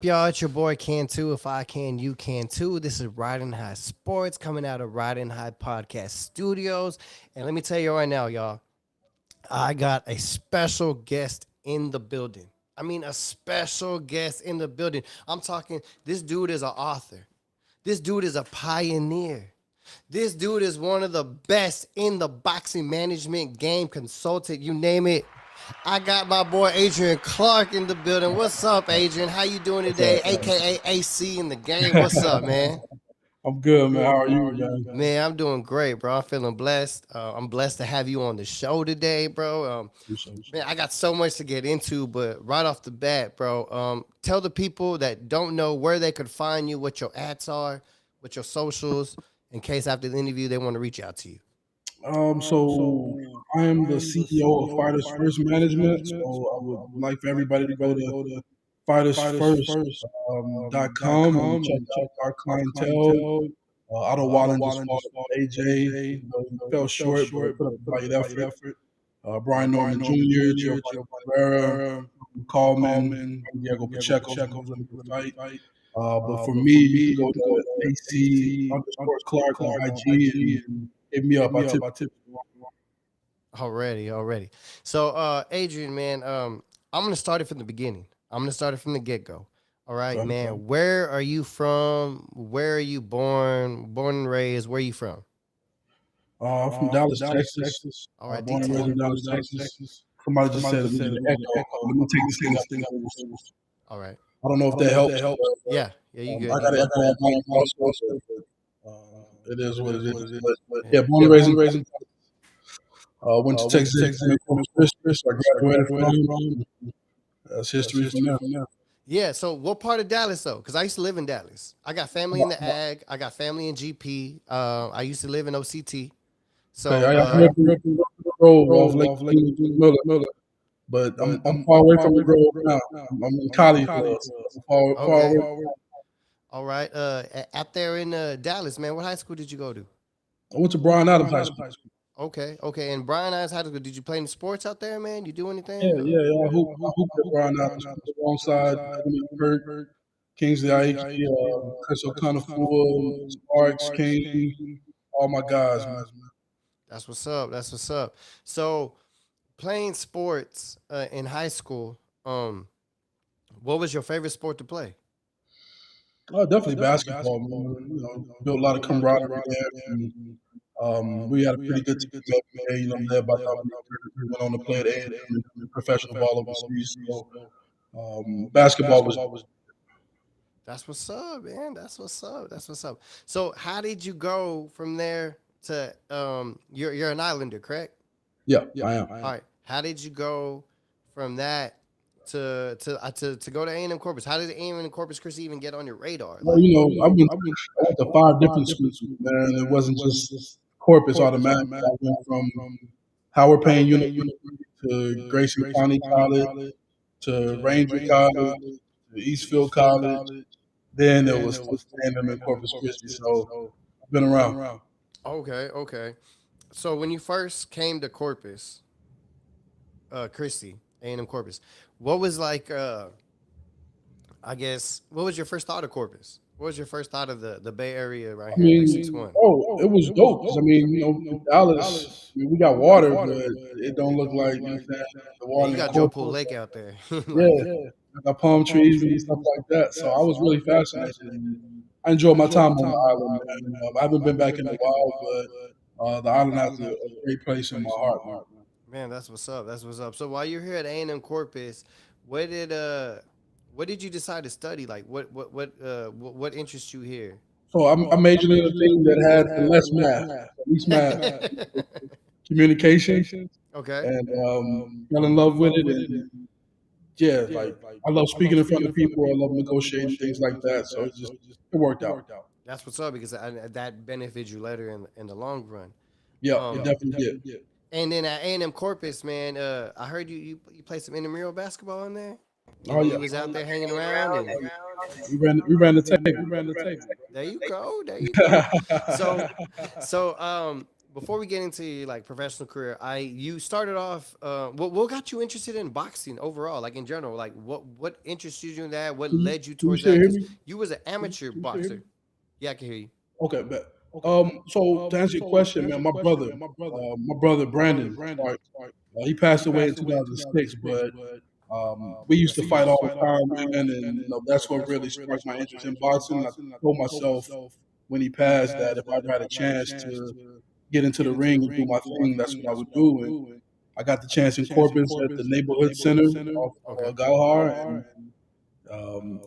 Y'all, it's your boy Can Too. If I can, you can too. This is Riding High Sports coming out of Riding High Podcast Studios. And let me tell you right now, y'all, I got a special guest in the building. I mean, a special guest in the building. I'm talking, this dude is an author. This dude is a pioneer. This dude is one of the best in the boxing management game, consultant, you name it. I got my boy Adrian Clark in the building. What's up, Adrian? How you doing What's today? up, man? AKA AC in the game. What's up, man? I'm good, man. How are you, man? Man, I'm doing great, bro. I'm feeling blessed. I'm blessed to have you on the show today, bro. Appreciate Man, I got so much to get into, but right off the bat, bro, tell the people that don't know where they could find you, what your ads are, what your socials, in case after the interview they want to reach out to you. So I am the CEO of Fighters First Management. So I would like for everybody to go to FightersFirst.com and check out our clientele. Otto Wallen just fought AJ. He fell short, but put up a valiant effort. Brian Norman Jr., Giovanni Pereira, Coleman, Diego Pacheco, was a really good fight. But for me, you can go to AC underscore Clark on IG and hit me up. I tip. Already. So, Adrian, man, I'm gonna start it from the beginning. I'm gonna start it from the get go. All right, Okay. man. Where are you from? Where are you born? Born and raised? Where are you from? I'm from Dallas, Texas. All right, Born and raised detail. in Dallas, Texas. Somebody just said we need an echo. Let me take this thing up. All right. I don't know if that helps. Yeah, you I good. You got an good. echo on my also, it is what it is. But yeah, born and raised in Texas. Went to Texas A&M Corpus Christi. I graduated from. That's history from there. Yeah. So, what part of Dallas though? Because I used to live in Dallas. I got family in the ag. I got family in GP. I used to live in OCT. Okay, So, I grew up in the Grove off Lake Miller, but I'm far away from the Grove now. I'm in Colleyville, so I'm far okay. away. All right. Out there in Dallas, man. What high school did you go to? I went to Bryan Adams High School. Okay. And Brian Eyes High School. Did you play any sports out there, man? You do Yeah, anything? yeah. I hooped at Bryan Adams alongside Jimmy Kirk, Kingsley Aiki, Chris O'Connor, Sparks, King, all my guys, man. That's what's up. That's what's up. So, playing sports in high school. What was your favorite sport to play? Oh, definitely basketball, man. Built a lot of camaraderie there. And, we had a pretty good team up there, led by Dominic Turner, who went on to play at A&M and professional ball overseas. So, basketball was. That's what's up, man. That's what's up. That's what's up. So, how did you go from there to you're an Islander, correct? Yeah, I am. All right. How did you go from that to go to A&M Corpus? How did A&M Corpus Christi even get on your radar? Well, Like, I went to 5 different schools, man. It wasn't just Corpus automatic. I went from Howard Payne University to Grayson County College to Ranger College to Eastfield College. Then there was A&M in Corpus Christi. So I've been around. okay. So when you first came to Corpus, Christi, A&M Corpus, what was like? I guess what was your first thought of Corpus? What was your first thought of the Bay Area right I here, three mean, six one? it was dope. 'Cause, in Dallas, we got water, but it don't look like, the Yeah, water you in got Joe Pool Corpus. Lake out there. Yeah, Like, I got palm trees and stuff like that. So I was really fascinated. And I enjoyed my time on the island, man. I haven't been back in a while, but the island has a great place in my heart, man. man, that's what's up. That's what's up. So while you're here at A&M Corpus, what did uh what did you decide to study? Like what interests you here? So I majored in a thing that had less math, least math, communication, Okay. and fell in love with it. And yeah, like I love speaking in front of people. I love negotiating things like that. So it worked out. That's what's up because that benefits you later in the long run. Yeah, it Um, definitely did. and then at A&M Corpus, man, I heard you played some intramural basketball in there. Oh yeah, You was out there hanging around, and we ran the table. there you go. So, before we get into your like professional career, you started off. What got you interested in boxing overall, like in general? Like what interested you in that? What Can you, led you can you towards still that? hear Because me? you was an amateur Can you still hear me? boxer. Yeah, I can hear you. Okay, bet. So to answer your question, man, my brother Brandon, sorry, he passed away in 2006, but we used to Rest in fight all peace. the time, man, and that's what really sparked my interest in boxing. I told myself when he passed that if I ever had a chance to get into the ring and do my thing, that's what I would do. And I got the chance in Corpus at the neighborhood center off Okay. Galhar, and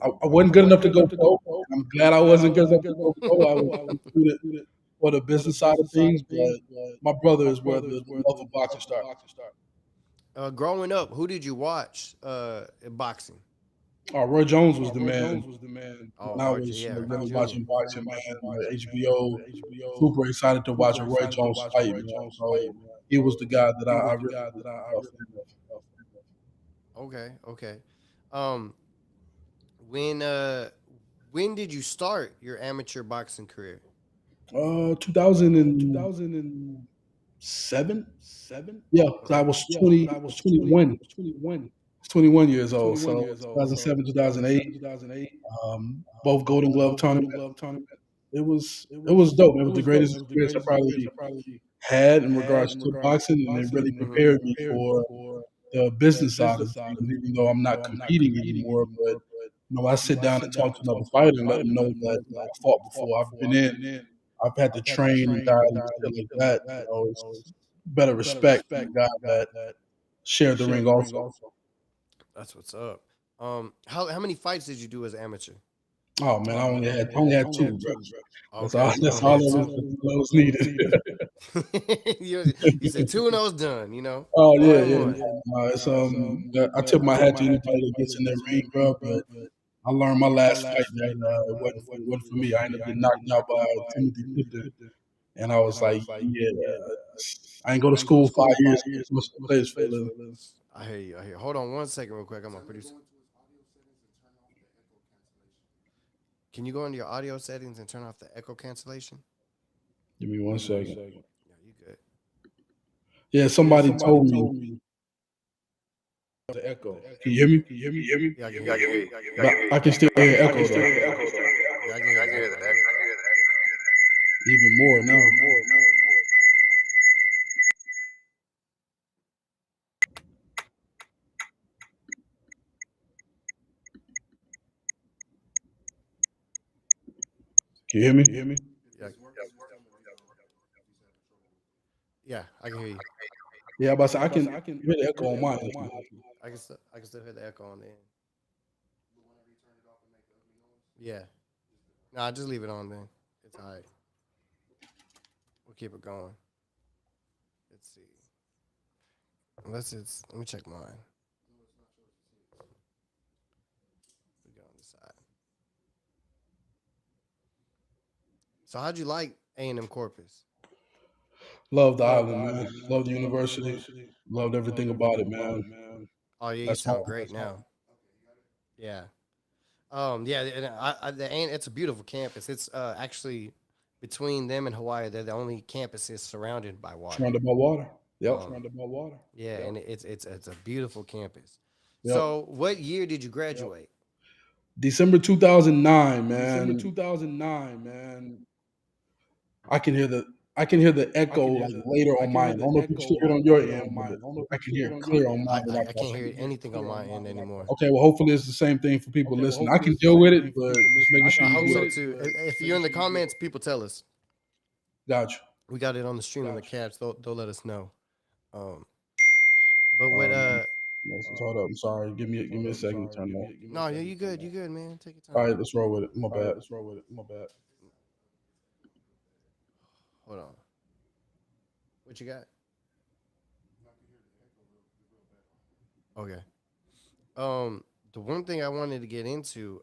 I wasn't good enough to go pro. And I'm glad I wasn't good enough to go pro. I was suited for the business side of things, but my brother is where the love of boxing started. Growing up, who did you watch in boxing? Roy Jones was the man Oh, when I RJ, was yeah, really Junior. watching boxing, man. HBO, super excited to watch a Roy Jones fight, man. So he was the guy that I really was a fan of. Okay, okay. Um, when uh, when did you start your amateur boxing career? 2007. Yeah, 'cause I Okay. was 21. 21 years old. So 2007, 2008, both Golden Glove tournament. It was dope. It was the greatest experience I probably had in regards to boxing, and it really Hmm. prepared me for the business side of things. Even though I'm not competing anymore, but I sit down and talk to another fighter and let them know that I fought before. I've been in. I've had to train and diet and shit like that. It's better respect from the guy that shared the ring also. That's what's up. How many fights did you do as amateur? Oh man, I only had two, bro. That's Okay, all. you That's only all had that two. was needed. you said two and I was done. Oh All yeah, in yeah. one. I tip my hat to anybody that gets in that ring, bro. But I learned my last fight that it wasn't for me. I ended up getting knocked out by Timothy Tipton, and I was like, yeah, I ain't go to school 5 years. What's the place for a living? I hear you. I hear you. Hold on one second, real quick. I'm gonna produce. Can you go into your audio settings and turn off the echo cancellation? Give me 1 second. Yeah, you good. Yeah, somebody told me the echo. Can you hear me? Can you hear me? Yeah, I can hear you. But I can still hear echo though. Yeah, I can hear the echo. I hear it. Even more now. Can you hear me? Yeah, yeah, I can hear you. Yeah, but I can hear the echo on mine. I can still hear the echo on the end. Yeah. Nah, just leave it on then. It's all right. We'll keep it going. Let's see. Let me check mine. We go on this side. So how'd you like A&M Corpus? Love the island, man. Love the university. Loved everything about it, man. Oh yeah, you That's sound home. great now. Yeah. Yeah, and it's a beautiful campus. It's actually between them and Hawaii, they're the only campuses surrounded by water. Surrounded by water. Yep. Um, yeah, and it's a beautiful campus. Yep. So, what year did you graduate? December 2009, man. I can hear the echo like later on mine. I don't know if you can still hear it on your end, but I can hear it clear on mine without I that. can't hear anything on my end anymore. Okay, well, hopefully it's the same thing for people listening. I can deal with it, but just making sure I you hope so good. too. If you're in the comments, people tell us. Got you. We got it on the stream in the caps. They'll let us know. Um, but what Hold up. I'm sorry. Give me a second to turn that. no, yeah, you good. You good, man. Take your All time. right, let's roll with it. My bad. Hold on. What you got? Okay. The one thing I wanted to get into,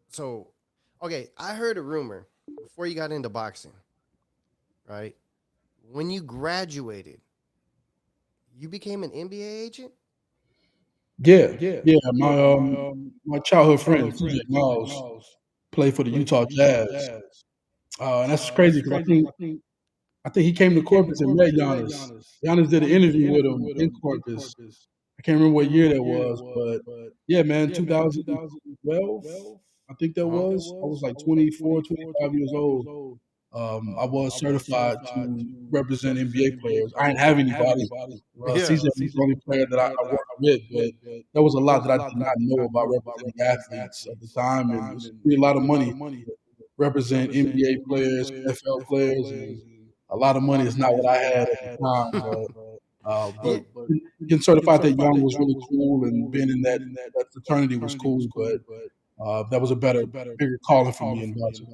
so okay, I heard a rumor before you got into boxing, right? When you graduated, you became an NBA agent. Yeah, yeah. My childhood friend TJ Miles played for the Utah Jazz, and that's crazy because I think I think he came to Corpus and met Giannis. Giannis did an interview with him in Corpus. I can't remember what year that was, but yeah, man, 2012, I think that was. I was like 24, 25 years old. I was certified to represent NBA players. I didn't have anybody. CJ Yeah. was the only player that I worked with, but there was a lot that I did not know about representing athletes at the time, and it's a lot of money to represent NBA players, NFL players, and a lot of money is not what I had at the time. Yeah. But getting certified that young was really cool, and being in that fraternity was cool. But that was a bigger calling for me in boxing.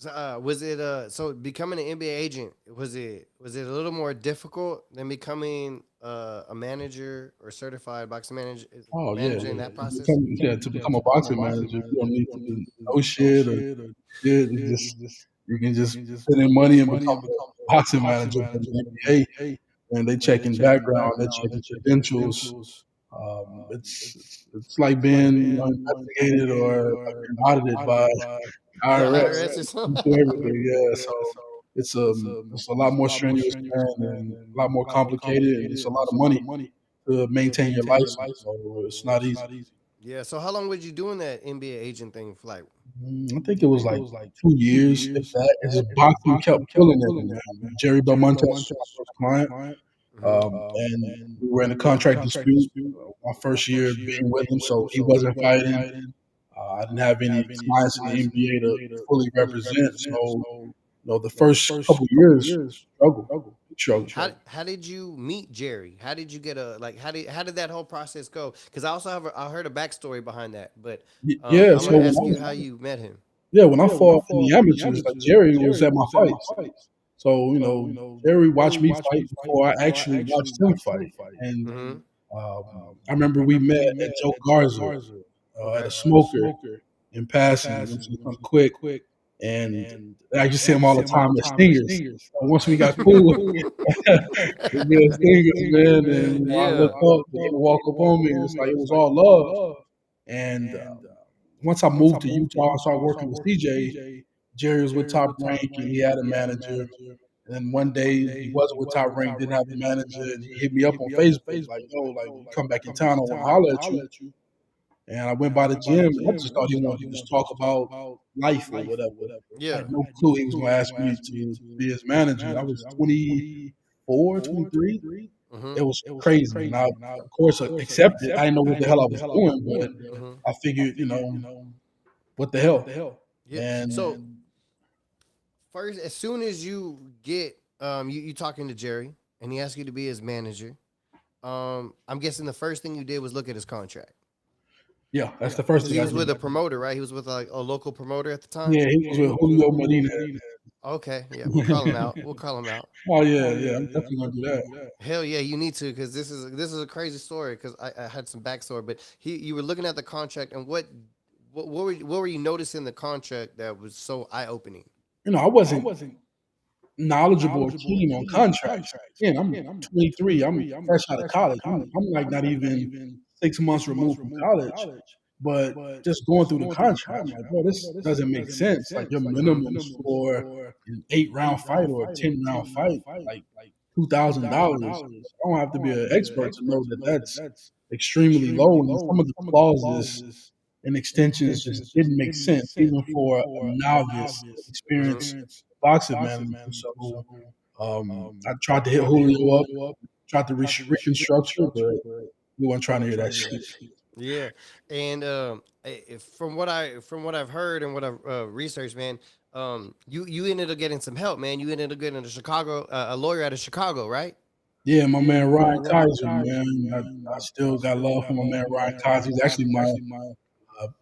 So, was it so becoming an NBA agent? Was it a little more difficult than becoming a manager or certified boxing Oh yeah, manager in that to process? become, to become a boxing manager, you don't need to do no shit or shit. You can just put in money and become a boxing manager for the NBA. And they checking background, they checking credentials. It's like being investigated or like being audited by The IRS. IRS or You something? do everything, yeah. So it's a lot more strenuous, man, and a lot more complicated, and it's a lot of money to maintain your license. So it's not easy. Yeah. So how long was you doing that NBA agent thing for? Like, I think it was like 2 years, if that. It's just boxing kept pulling at me, man. Jerry Belmonte was my first client, mhm. and we were in a contract dispute. My first year being with him, so he wasn't fighting. I didn't have any clients in the NBA to fully represent, so the first couple years struggle. How did you meet Jerry? How did you get a like? How did that whole process go? Because I also I heard a backstory behind that, but Yeah, I so want to ask you how you met him. when I fought in the amateurs, like Jerry was at my fights. So, Jerry watched me fight before I actually watched him fight. And Mm-hmm. I remember we met at Joe Garza at a Okay. smoker in passing. Went to something quick. And I just see him all the time at Stingers. And once we got cool, we be at Stingers, man. And I look Yeah. up and he would walk up on me. And it's like it was all love. And once I moved to Utah, I started working with CJ. Jerry was with Top Rank and he had a manager. And then one day he wasn't with Top Rank, didn't have a manager, and he hit me up on Facebook like, "Yo, like when you come back in town, I want to holler at you." And I went by the gym and I just thought he wanted to just talk about life or whatever. I Yeah. had no clue he was going to ask me to be his manager. I was 24, 23. Mm-hmm. It was crazy. And I, of course, accepted. I didn't know what the hell I was doing, but Mm-hmm. I figured, what the hell? Yeah. And So first, as soon as you get you talking to Jerry and he asked you to be his manager, I'm guessing the first thing you did was look at his contract yeah, that's the first because thing he I was did. with a promoter, right? He was with like a local promoter at the time. Yeah, he was with Julio Medina. Okay, yeah, we'll call him out. We'll call him out. Oh, yeah, I'm definitely going to do that. Hell yeah, you need to because this is a crazy story because I had some backstory, but you were looking at the contract and what were you noticing in the contract that was so eye opening? I wasn't knowledgeable or keen on contracts. Again, I'm 23. I'm fresh out of college. I'm like not even 6 months removed from college. But just going through the contract, I'm like, bro, this doesn't make sense. Like your minimums for an 8 round fight or a 10 round fight, like $2,000. I don't have to be an expert to know that that's extremely low. And some of the clauses and extensions just didn't make sense, even for a novice, experienced boxing manager. So I tried to hit Julio up, tried to reconstructure, but he wasn't trying to hear that shit. Yeah, and from what I've heard and what I've researched, man, you ended up getting some help, man. You ended up getting a lawyer out of Chicago, right? Yeah, my man Ryan Kaiser, man. I still got love for my man Ryan Kaiser. He's actually my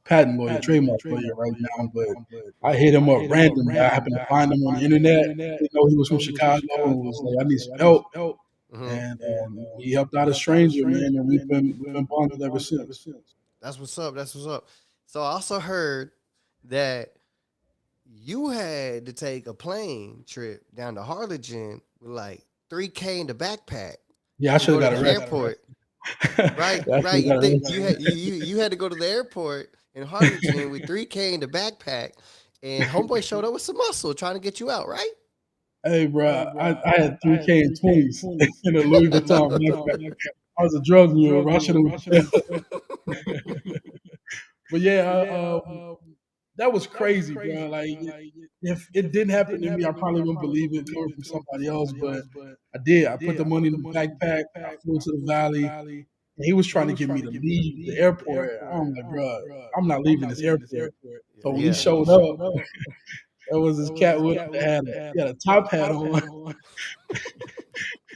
patent lawyer, trademark lawyer right now. But I hit him up randomly. I happened to find him on the internet. Didn't know he was from Chicago. And was like, I need some help. Mm-hmm. And he helped out a stranger, man, and we've been bonded ever since. That's what's up. That's what's up. So I also heard that you had to take a plane trip down to Harlingen with like 3K in the backpack Yeah, I to should go have to got the arrested. airport. Right, Yeah, I right. should You have got think arrested. you had to go to the airport in Harlingen with 3K in the backpack, and homeboy showed up with some muscle trying to get you out, right? Hey, bro, I had 3K and 20s in a Louis Vuitton backpack. I was a drug mule, bro. I should have. But yeah, that was crazy, bro. Like, if it didn't happen to me, I probably wouldn't believe it coming from somebody else. But I did. I put the money in the backpack. I flew to the valley. And he was trying to get me to leave the airport. I'm like, bro, I'm not leaving this airport. So when he Yeah. showed up, that was his cat with he had a top hat on.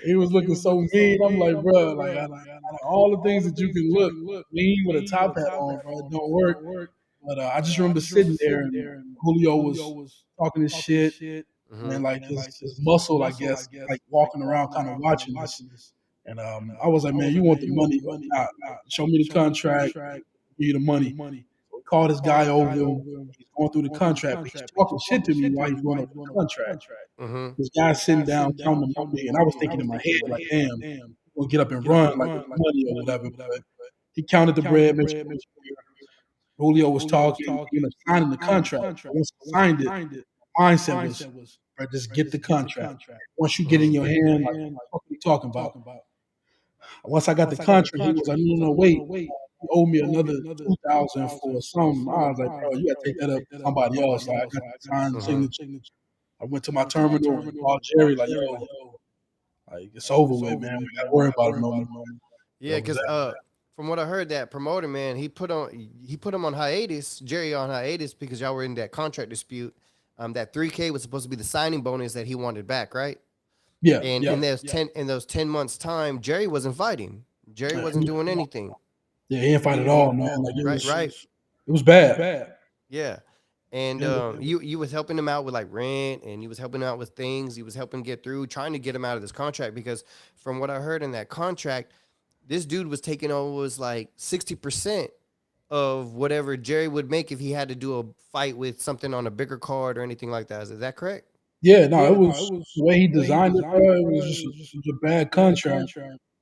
He was looking so mean. I'm like, bro, like out of all the things that you can look mean with a top hat on, bro, it don't work. But I just remember sitting there and Julio was talking his shit, and then Hmm. like his muscle, I guess, like walking around, kind of watching us. And I was like, man, you want the money or not? Like, show me the contract, give you the money. So we called this guy over. He's going through the contract, but he's talking shit to me while he's going over the contract. Hmm. This guy's sitting down counting the money, and I was thinking in my head, like, damn, we'll get up and run like with the money or whatever. But he counted the bread, make sure it was clear. Julio was talking, you know, signing the contract. But once I signed it, my mindset was, bro, just get the contract. Once you get in your hand, like, what are you talking about? Once I got the contract, he was like, no, no, no, wait. You owe me another 2,000 for something. I was like, bro, you gotta take that up with somebody else. Like, I got the signed Hmm. signature. I went to my terminal and called Jerry, like, yo, like, it's over with, man. We gotta worry about it no more. Yeah, That was because that. from what I heard, that promoter man, he put him on hiatus, Jerry on hiatus because y'all were in that contract dispute. That 3K was supposed to be the signing bonus that he wanted back, right? Yeah, And yeah. in those 10 months time, Jerry wasn't fighting. Jerry wasn't doing anything. Yeah, he didn't fight at all, man. Like, Right, right. it was bad. Yeah. And Yeah. you was helping him out with like rent, and you was helping him out with things. You was helping get through, trying to get him out of this contract because from what I heard in that contract, this dude was taking over was like 60% of whatever Jerry would make if he had to do a fight with something on a bigger card or anything like that. Is that correct? Yeah, no, it was the way he designed it, bro. It was a bad contract.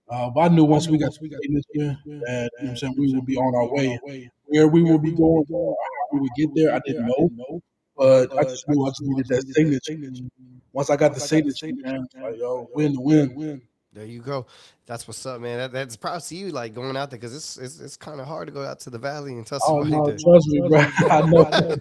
But I knew once we got the signature that, you know what I'm saying, we would be on our way. Where we would be going or how we would get there, I didn't know. Mm-hmm. But I just knew I just needed that signature. And once I got the signature, man, it's like, yo, win the win. There you go. That's what's up, man. That's props to you, like going out there because it's kind of hard to go out to the valley and tell Oh somebody no, to. trust me, bro. I know.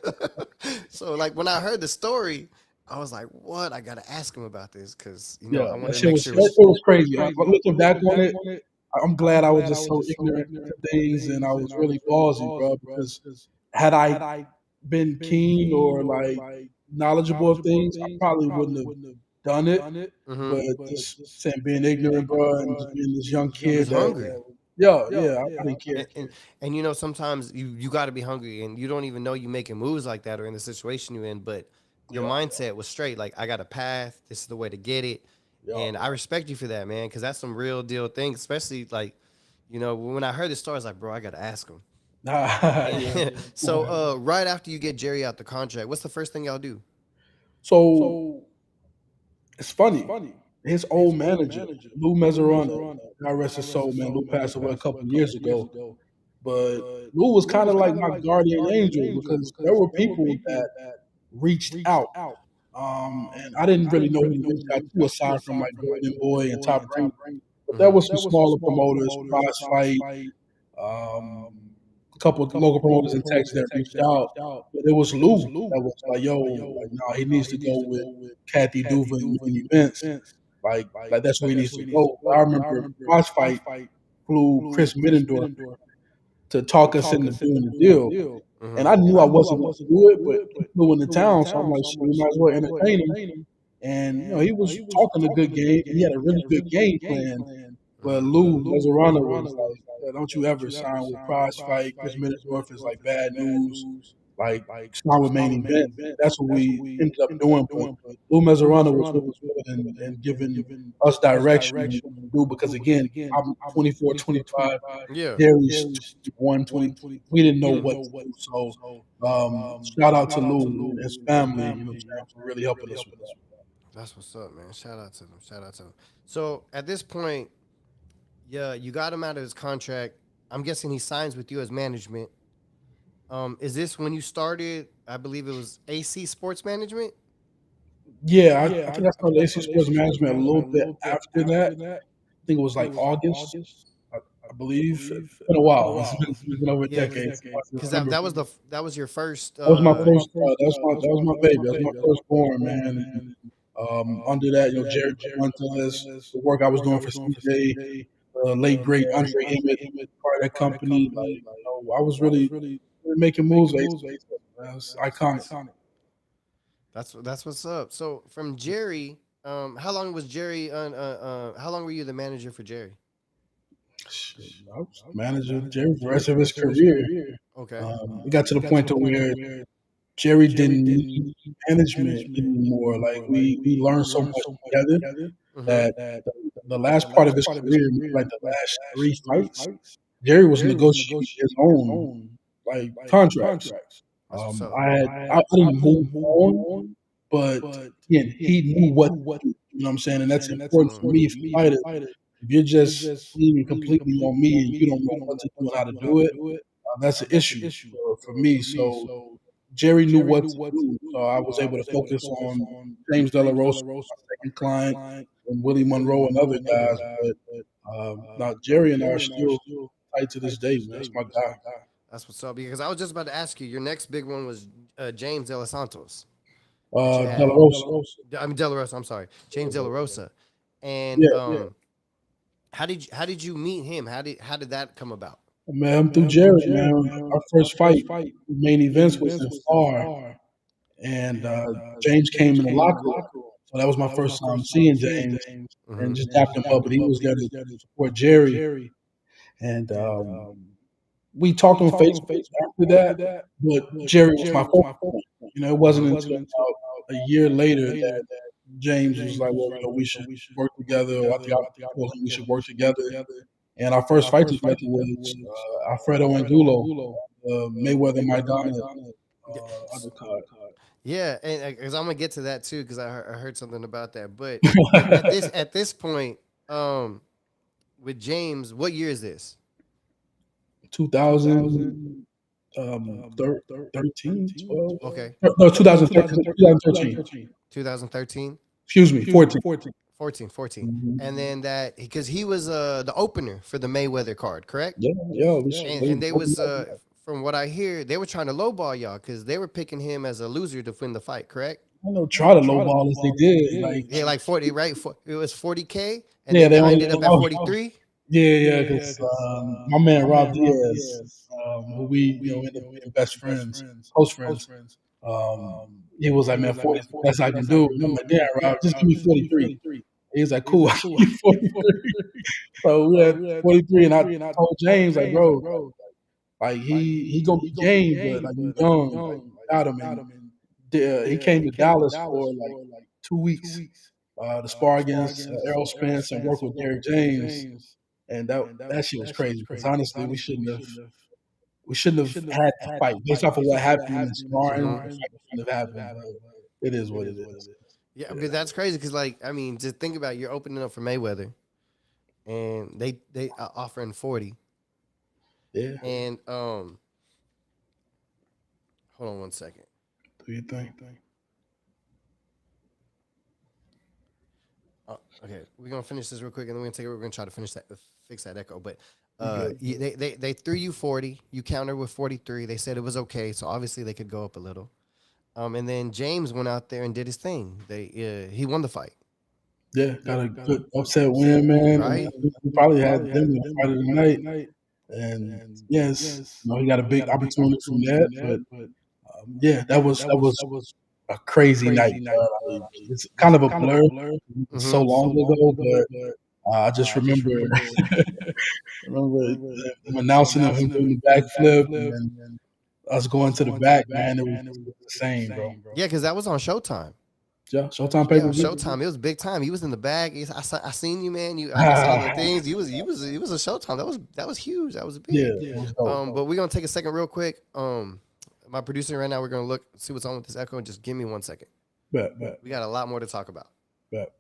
So like when I heard the story, I was like, "What? I gotta ask him about this because Yeah, I that wanted to shit make was sure it that was." shit was crazy. But looking back on it, I'm glad I was just so ignorant to things and I was really ballsy, bro. Because had I been keen or like knowledgeable of things, I probably wouldn't have done it. Mm-hmm. But just saying being ignorant, bro, and just being this young You kid was that, hungry. yeah, I didn't care. And sometimes you got to be hungry and you don't even know you making moves like that or in the situation you're in, but your Yeah, mindset was straight. Like I got a path. This is the way to get it, yeah. and I respect you for that, man, because that's some real deal things. Especially like, when I heard the story, I was like, bro, I got to ask him. Yeah. So right after you get Jerry out the contract, what's the first thing y'all do? So it's funny. His old manager, Lou Mezzarano, God rest his soul, man. Lou passed away a couple of years ago. But Lou was kind of like my guardian angel because there were people that reached out. And I didn't really know who to reach out to aside from like Golden Boy and Top Rank. But there Mm-hmm. was some smaller promoters, Prize Fight, um, a couple of local promoters in Texas that reached out. But it was Lou that was like, yo, like, no, he needs to go with Kathy Duva and main events. Like that's where he needs to go. I remember Prize Fight flew Chris Middendorf to talk us into doing the deal. And Mm-hmm. I knew I wasn't going to do it, but he flew into town, so I'm like, shit, we might as well entertain him. And he was talking a good game. He had a really good game plan. But Mm-hmm. Lou Mezzarano was like, yeah, don't you ever sign with Prize Fight. Chris Middendorf is like bad news. Like, sign with main event. That's what we ended up doing. But Lou Mezzarano was really good in giving us direction on what to do because, again, I'm 24, 25. Yeah. Darius 21, 20. We didn't know what to do. So, shout out to Lou and his family, you know what I'm saying, for really helping us with that. That's what's up, man. Shout out to them. Shout out to them. So at this point, yeah, you got him out of his contract. I'm guessing he signs with you as management. Is this when you started? I believe it was AC Sports Management. Yeah, I think I started AC Sports Management a little bit after that. I think it was like August, I believe. It's been a while. It's been over a Yeah, decade, so I can because remember. that was your first. That was my first. That was my baby. That was my firstborn, man. And, under that, Jerry Fuentes, the work I was doing for CJ, late great Andre Emmett, part of that company. Like, I was really making moves. Like, that was iconic. That's what's up. So from Jerry, how long was Jerry on? How long were you the manager for Jerry? Shit, I was manager Jerry for the rest of his career. Okay. It got to the point to where Jerry didn't need management anymore. Like we learned so much together Mm-hmm. that the last part of his career, maybe like the last 3 fights, Jerry was negotiating his own like contracts. That's what's up. I didn't move on, but again, he knew what to do. You know what I'm saying? And that's important for me, for fighters. If you're just leaning completely on me and you don't know what to do and how to do it, that's an issue for me. So Jerry knew what to do, so I was able to focus on James De La Rosa, my second client, and Willie Monroe and other guys. But now Jerry and I are still tight to this day, man. That's my guy. That's what's up. Because I was just about to ask you. Your next big one was James De Los Santos that you De had. La Rosa. I mean De La Rosa. I'm sorry, James De La Rosa. And Yeah, how did you meet him? How did that come about? man, I'm through Jerry, man. Our first fight, main events was in FAR, and James came in the locker room. So that was my first time seeing James Mm-hmm. and just dapped him up. But he was there to support Jerry. And we talked on Facebook after that, but Jerry was my focal point. It wasn't until about a year later that James was like, well, we should work together. Or I think I told him we should work together. And our first fight together was Alfredo Angulo, Mayweather Maidana undercard. Yeah, and because I'm gonna get to that too, because I heard something about that. But at this point, um, with James, what year is this? 2000, 13, 12? Okay, No, 2013. 2013. 2013, Excuse me, 14. 14. Mhm. And then that because he was the opener for the Mayweather card, correct? Yeah, yeah. And they was from what I hear, they were trying to lowball y'all because they were picking him as a loser to win the fight, correct? I know try to lowball as they did. Like, Yeah, like 40, right? It was 40K, and yeah, then they y'all only, ended up at 43. yeah, because my man Rob Diaz, who we ended up being best friends, close friends. Um, he was like, man, 40 is the best I can do. And I'm like, yeah, Rob, just give me 43. He's like, cool, I'll give you 43. So we had 43, and I told James, like, bro, like he gonna be game, but like you young, like got him. And he came to Dallas for like 2 weeks to spar against Errol Spence and work with Derrick James, and that shit was crazy because honestly, we shouldn't have had to fight based off of what happened in the sparring. The fight shouldn't have happened, but it is what it is. Yeah, but that's crazy because, like, I mean, just think about it, you're opening up for Mayweather, and they are offering 40, Yeah, and hold on one second. do you think? Okay, we're gonna finish this real quick, and then we're gonna try to fix that echo. But You good? they threw you 40, you countered with 43. They said it was okay, so obviously they could go up a little. And then James went out there and did his thing. He won the fight, Yeah, got a good upset win, man, and I right? think we probably had them in the fight of the night. And yes, he got a big opportunity from that, but yeah, that was a crazy night. Like, it's kind of a blur. It's so Mm-hmm. long ago, but I just remember them announcing him doing the backflip and then us going to the back. Man, it was insane, bro. Yeah, because that was on Showtime. Yeah, Showtime pay Yeah, per on view. Showtime. It was big time. He was in the bag. I seen you, man. I saw the things. He was a Showtime. That was huge. That was Yeah, big. it was dope. But we're gonna take a second real quick. My producer right now. We're gonna see what's on with this echo. Just give me 1 second. Bet, We got a lot more to talk about. bet.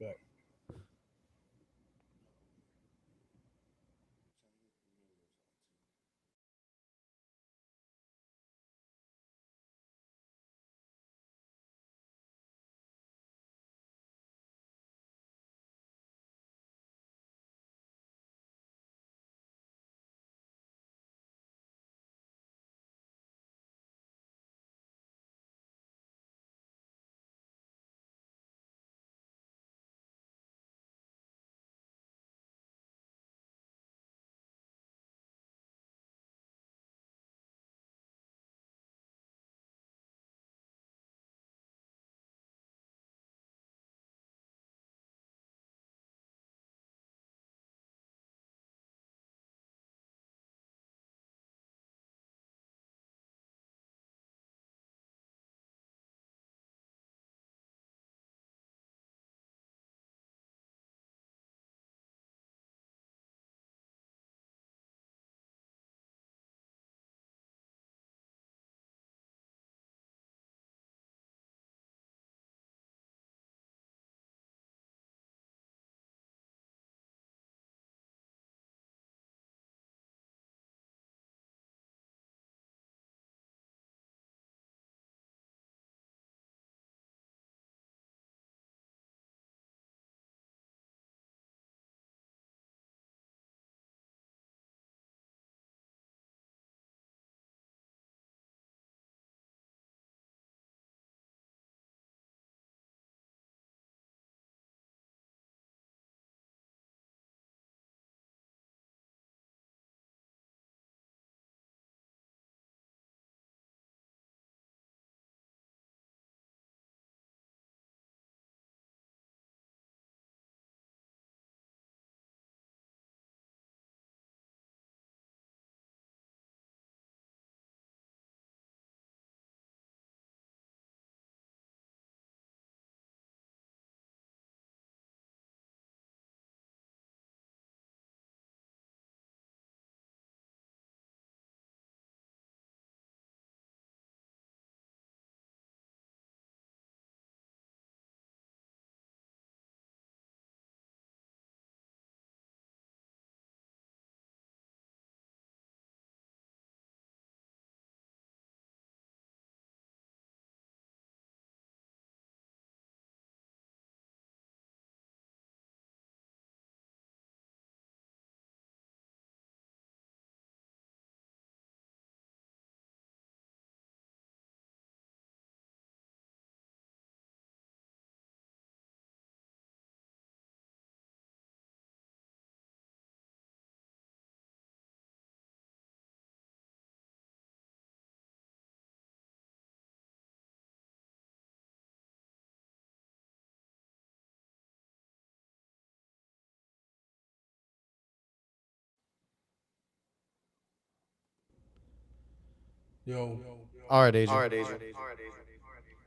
Yo. All right, Adrian. All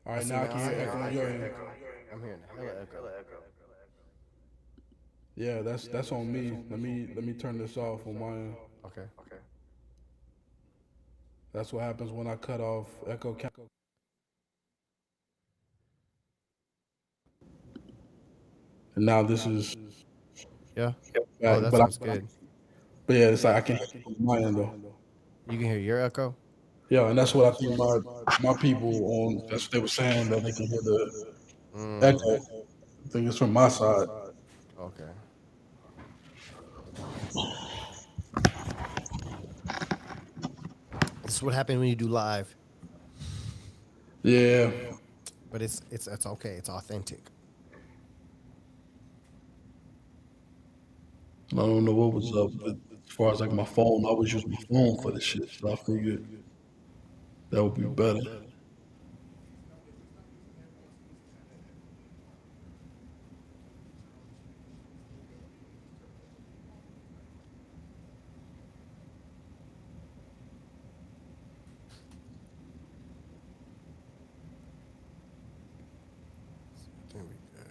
I right, see now I now. can I hear hear, echo I on hear your an end. echo. I'm hearing a hella echo. Yeah, that's on me. Let me turn this off on my end. Okay. That's what happens when I cut off echo. And now this is Yeah. Oh, back, that but sounds good. yeah, it's like I can hear it on my end though. You can hear your echo. Yeah, and that's what I think my people on. That's what they were saying that they can hear the echo. Mm, I think it's from my side. okay. This is what happened when you do live, Yeah, but it's okay. It's authentic. I don't know what was up, but as far as like my phone, I was using my phone for the shit, so I figured that would be better. There we go.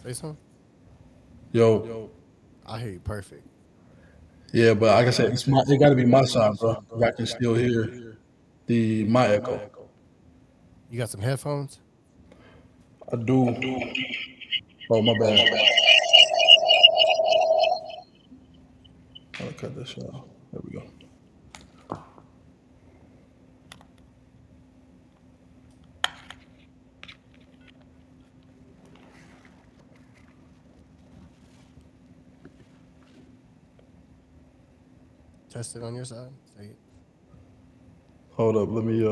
Say something. Yo, I hear you perfect. yeah, but like I said, it got to be my side, bro. 'Cause I can still hear the my echo. You got some headphones? I do. Oh my bad. I'll cut this off. There we go. Test it on your side. Say it. Hold up, let me.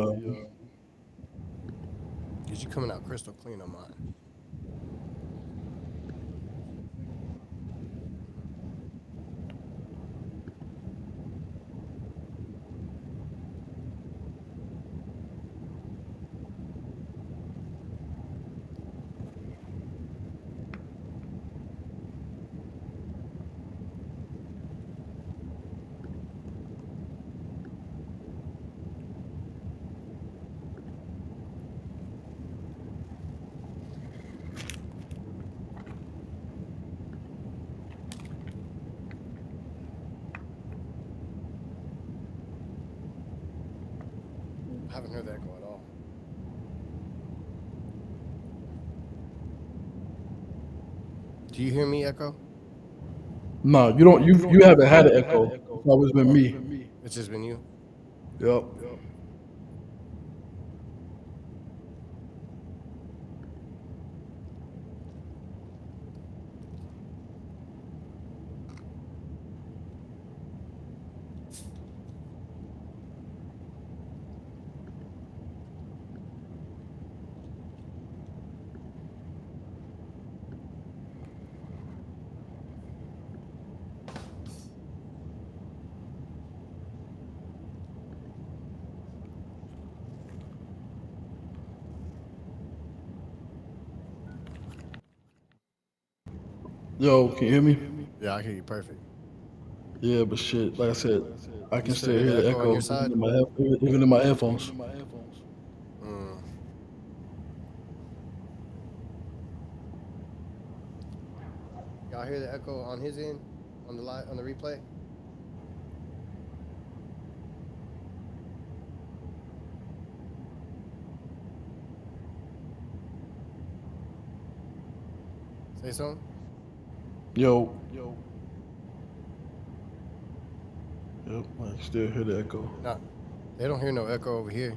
Cause you coming out crystal clean on mine. I haven't heard the echo at all. Do you hear me echo? No, you don't. You haven't had an echo. It's always been me. It's just been you. Yep. Yo, can you hear me? Yeah, I hear you perfect. Yeah, but shit, like I said, I You can still still hear hear the the echo on echo your side? even in my headphones. Mm. Y'all hear the echo on his end on the live on the replay? Say something. Yo, yep, I can still hear the echo. No, they don't hear no echo over here.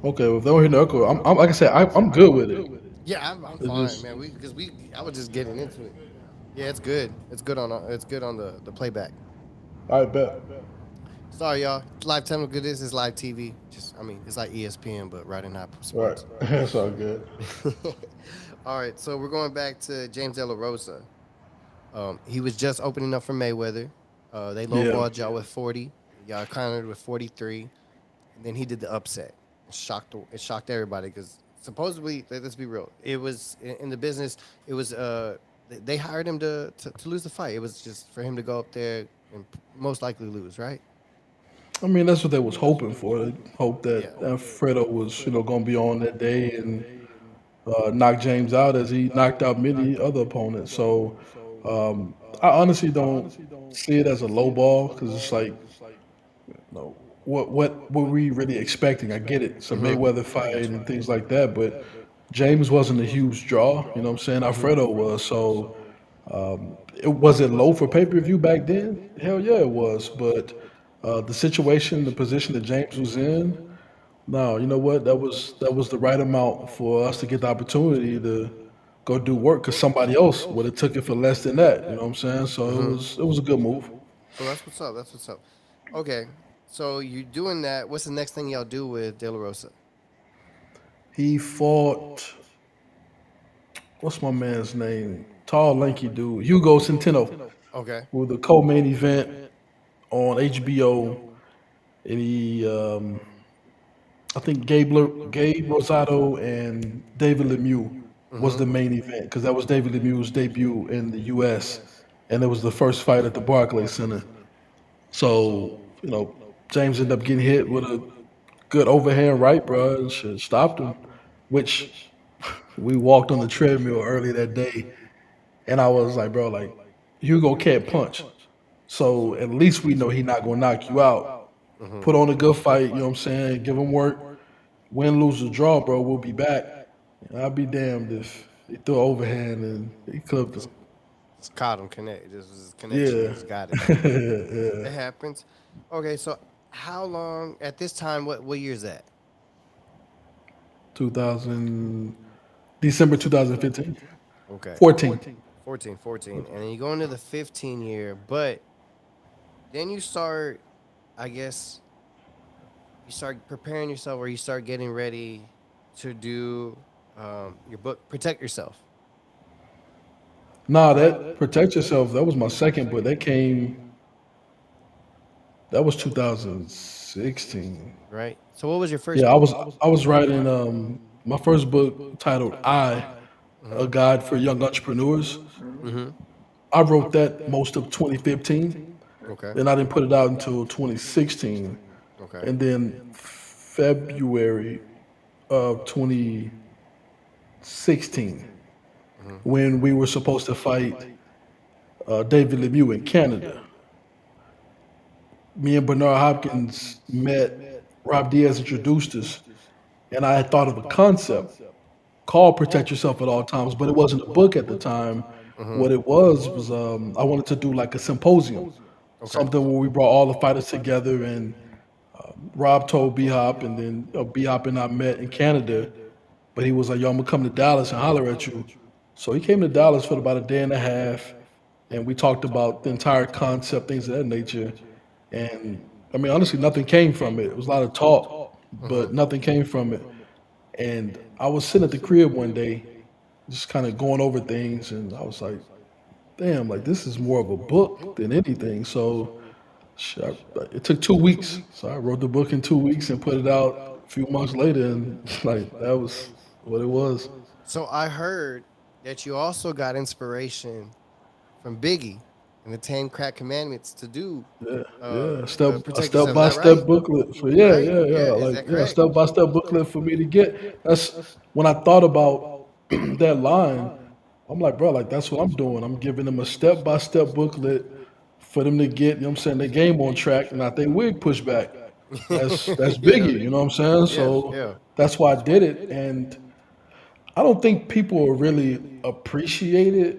Okay, well, if they don't hear the echo, I'm like I said, I'm good with it. Yeah, I'm It's fine, just man. I was just getting into it. Yeah, it's good. It's good on the playback. I bet. Sorry, y'all. Live technical good. This is live TV. Just I mean, it's like ESPN, but right in high Right. sports. That's all good. All right, so we're going back to James De La Rosa. He was just opening up for Mayweather. They Yeah. lowballed y'all with 40. Y'all countered with 43, and then he did the upset. It shocked everybody because supposedly, let's be real, it was in the business. It was they hired him to lose the fight. It was just for him to go up there and most likely lose, right? I mean, that's what they was hoping for. They hoped that Yeah. Fredo was, going to be on that day and knock James out as he knocked out many other opponents. So I honestly don't see it as a low ball because it's like, no, what were we really expecting? I get it. It's a Mm-hmm. Mayweather I fight got you. and things like that, but James wasn't a huge draw. You know what I'm saying? Mm-hmm. Alfredo was. So was it low for pay per view back then? Hell yeah, it was. But the situation, the position that James was in, no, you know what? That was the right amount for us to get the opportunity to go do work because somebody else would have took it for less than that. You know what I'm saying? So it Mm-hmm. was a good move. So that's what's up. That's what's up. Okay. So you doing that? What's the next thing y'all do with De La Rosa? He fought what's my man's name? Tall, lanky dude, Hugo Centeno, Okay. with the co-main event on HBO, and I think Gabe Rosado and David Lemieux was Mm-hmm. the main event because that was David Lemieux's debut in the U.S. and it was the first fight at the Barclays Center. So James ended up getting hit with a good overhand right, bro, and shit stopped him. Which we walked on the treadmill early that day, and I was like, bro, like Hugo can't punch, so at least we know he not gonna knock you out. Mm-hmm. Put on a good fight, you know what I'm saying? Give him work. Win, lose, or draw, bro. We'll be back. And I'll be damned if he threw an overhand and he clipped him. Just caught him connect. This was his connection. He Yeah. just got it. Yeah. It happens. Okay, so how long at this time? What year is that? 2000, December 2015. Okay, 14. 14, 14, and then you go into the 15 year, but then you start, I guess, you start preparing yourself, or you start getting ready to do your book, protect yourself, Nah, that Protect Yourself, that was my second, but that was 2016. right? So what was your first Yeah, I book? was I was writing my first book titled A Mm-hmm. Guide for Young Entrepreneurs. Mm-hmm. I wrote that most of 2015, Okay. then I didn't put it out until 2016, Okay. and then February of 2016 Mm-hmm. when we were supposed to fight David Lemieux in Canada. Me and Bernard Hopkins met. Rob Diaz introduced us, and I had thought of a concept called "Protect Yourself at All Times," but it wasn't a book at the time. Mm-hmm. What it was I wanted to do like a symposium, Okay. something where we brought all the fighters together, and Rob told B Hop, and then B Hop and I met in Canada. But he was like, "Yo, I'm gonna come to Dallas and holler at you." So he came to Dallas for about a day and a half, and we talked about the entire concept, things of that nature. And I mean, honestly, nothing came from it. It was a lot of talk, Mm-hmm. but nothing came from it. And I was sitting at the crib one day, just kind of going over things, and I was like, "Damn, like this is more of a book than anything." So it took 2 weeks. So I wrote the book in 2 weeks and put it out a few months later, and like that was what it was. So I heard that you also got inspiration from Biggie and the Ten Crack Commandments to do Yeah, yeah. A protect step yourself. Is by that right? step booklet for yeah, Right? yeah, Yeah. yeah. Is Like that yeah, correct? step by step booklet for me to get. That's when I thought about that line. I'm like, bro, like that's what I'm doing. I'm giving them a step by step booklet for them to get, you know what I'm saying, their game on track and not their wig pushed back. That's Yeah. Biggie, you know what I'm saying? Yeah. So Yeah. that's why I did it. And I don't think people will really appreciate it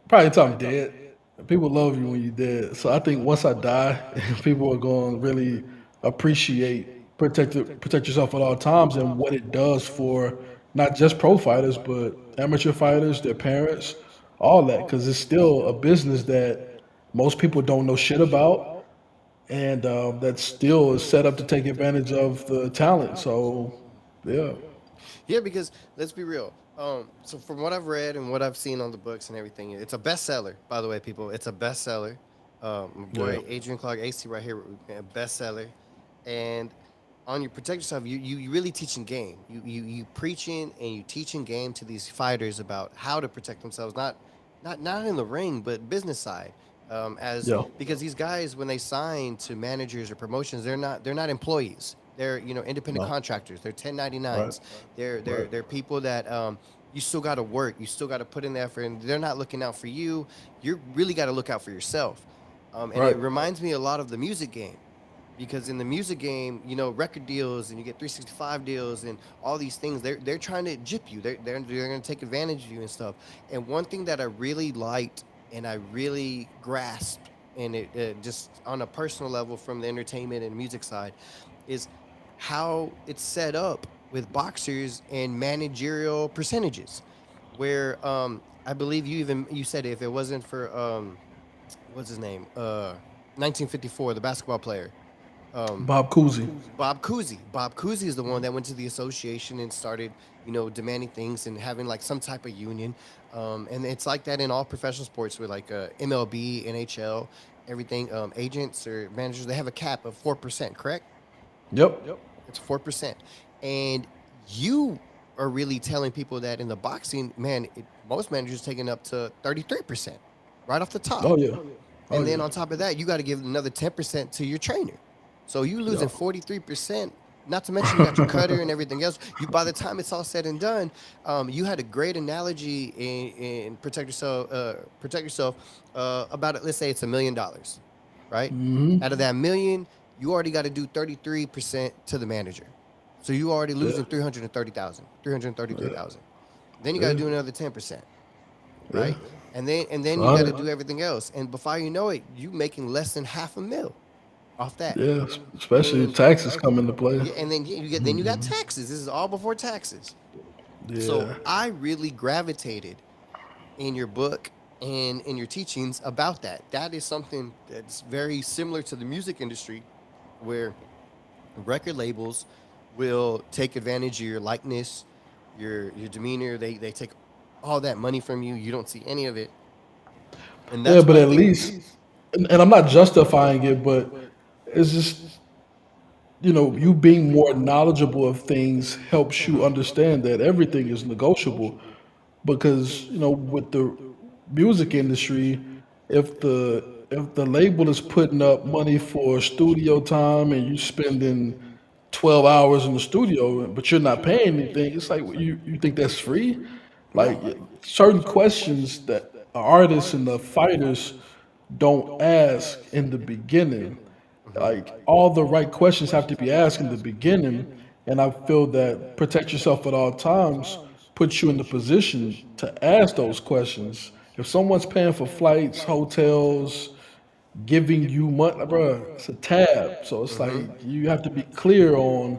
probably until I'm dead. People love you when you're dead. So I think once I die, people are going to really appreciate protect yourself at all times and what it does for not just pro fighters but amateur fighters, their parents, all that, because it's still a business that most people don't know shit about, and that still is set up to take advantage of the talent. So, yeah, Yeah, because let's be real. So from what I've read and what I've seen on the books and everything, it's a bestseller. By the way, people, it's a bestseller. My yeah, boy Adrian Clark AC right here, a bestseller. And on your protect yourself, you really teaching game. You preaching and you teaching game to these fighters about how to protect themselves, not in the ring, but business side. As yeah, because these guys when they sign to managers or promotions, they're not employees. They're independent no, contractors. They're right, 1099s. They're right, they're they're people that you still got to work. You still got to put in the effort, and they're not looking out for you. You really got to look out for yourself. And it right. reminds me a lot of the music game because in the music game, record deals and you get 365 deals and all these things. They're trying to jip you. They're going to take advantage of you and stuff. And one thing that I really liked and I really grasped, and it just on a personal level from the entertainment and music side, is how it's set up with boxers and managerial percentages, where I believe you said if it wasn't for what's his name 1954 the basketball player Bob Cousy. Bob Cousy. Bob Cousy is the one that went to the association and started, demanding things and having like some type of union. And it's like that in all professional sports with like MLB, NHL, everything. Agents or managers, they have a cap of 4%, correct? Yep. It's 4%. And you are really telling people that in the boxing, man, most managers taking up to 33% right off the top. Oh yeah. Oh And then yeah. on top of that, you got to give another 10% to your trainer. So you losing Yeah. 43%. Not to mention you got your cutter and everything else. You by the time it's all said and done, you had a great analogy in protect yourself about it. Let's say it's $1 million, right? Out of that million, you already got to do 33% to the manager. So you already Yeah. losing 330,000, 333,000. Then you got to Yeah. do another 10%, Yeah. right? And then you got to 100. do everything else. And before you know it, you making less than half a mil off that. Yeah. Especially if And taxes come into play. yeah, and then you got taxes. This is all before taxes. So Yeah. I really gravitated in your book and in your teachings about that. That is something that's very similar to the music industry, where record labels will take advantage of your likeness, your demeanor. They take all that money from you. You don't see any of it, and Yeah, that's but what I at think. least, and I'm not justifying it, but it's just, you being more knowledgeable of things helps you understand that everything is negotiable. Because, with the music industry, if the label is putting up money for studio time and you spending 12 hours in the studio, but you're not paying anything, it's like you think that's free? No. Like certain questions that the artists and the fighters don't ask in the beginning. Like all the right questions have to be asked in the beginning, and I feel that protect yourself at all times puts you in the position to ask those questions. If someone's paying for flights, hotels, giving you money, bro, it's a tab. So it's like you have to be clear on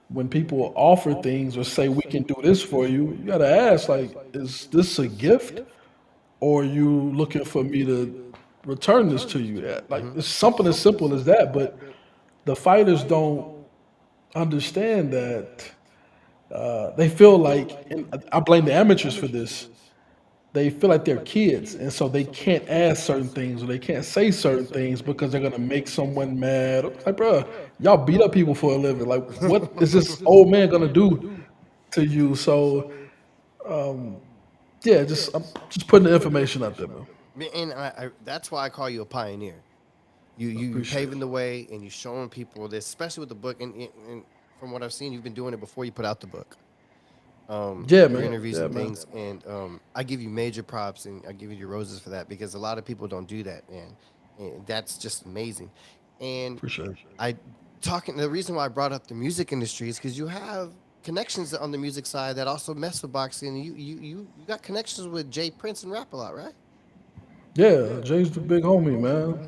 when people offer things or say we can do this for you. You gotta ask, like, is this a gift, or are you looking for me to return this to you? Like it's something as simple as that, but the fighters don't understand that. They feel like, and I blame the amateurs for this. They feel like they're kids, and so they can't ask certain things or they can't say certain things because they're gonna make someone mad. Like, bro, y'all beat up people for a living. Like, what is this old man gonna do to you? So, yeah, I'm just putting the information out there, man. And that's why I call you a pioneer. You Appreciate paving it. the way and you showing people this, especially with the book. And from what I've seen, you've been doing it before you put out the book. Yeah, Your man. interviews Yeah, and man. things, and I give you major props and I give you your roses for that because a lot of people don't do that, and that's just amazing. And Appreciate it. I talking the reason why I brought up the music industry is because you have connections on the music side that also mess with boxing. And you got connections with Jay Prince and Rap a lot, right? Yeah, Jay's the big homie, man.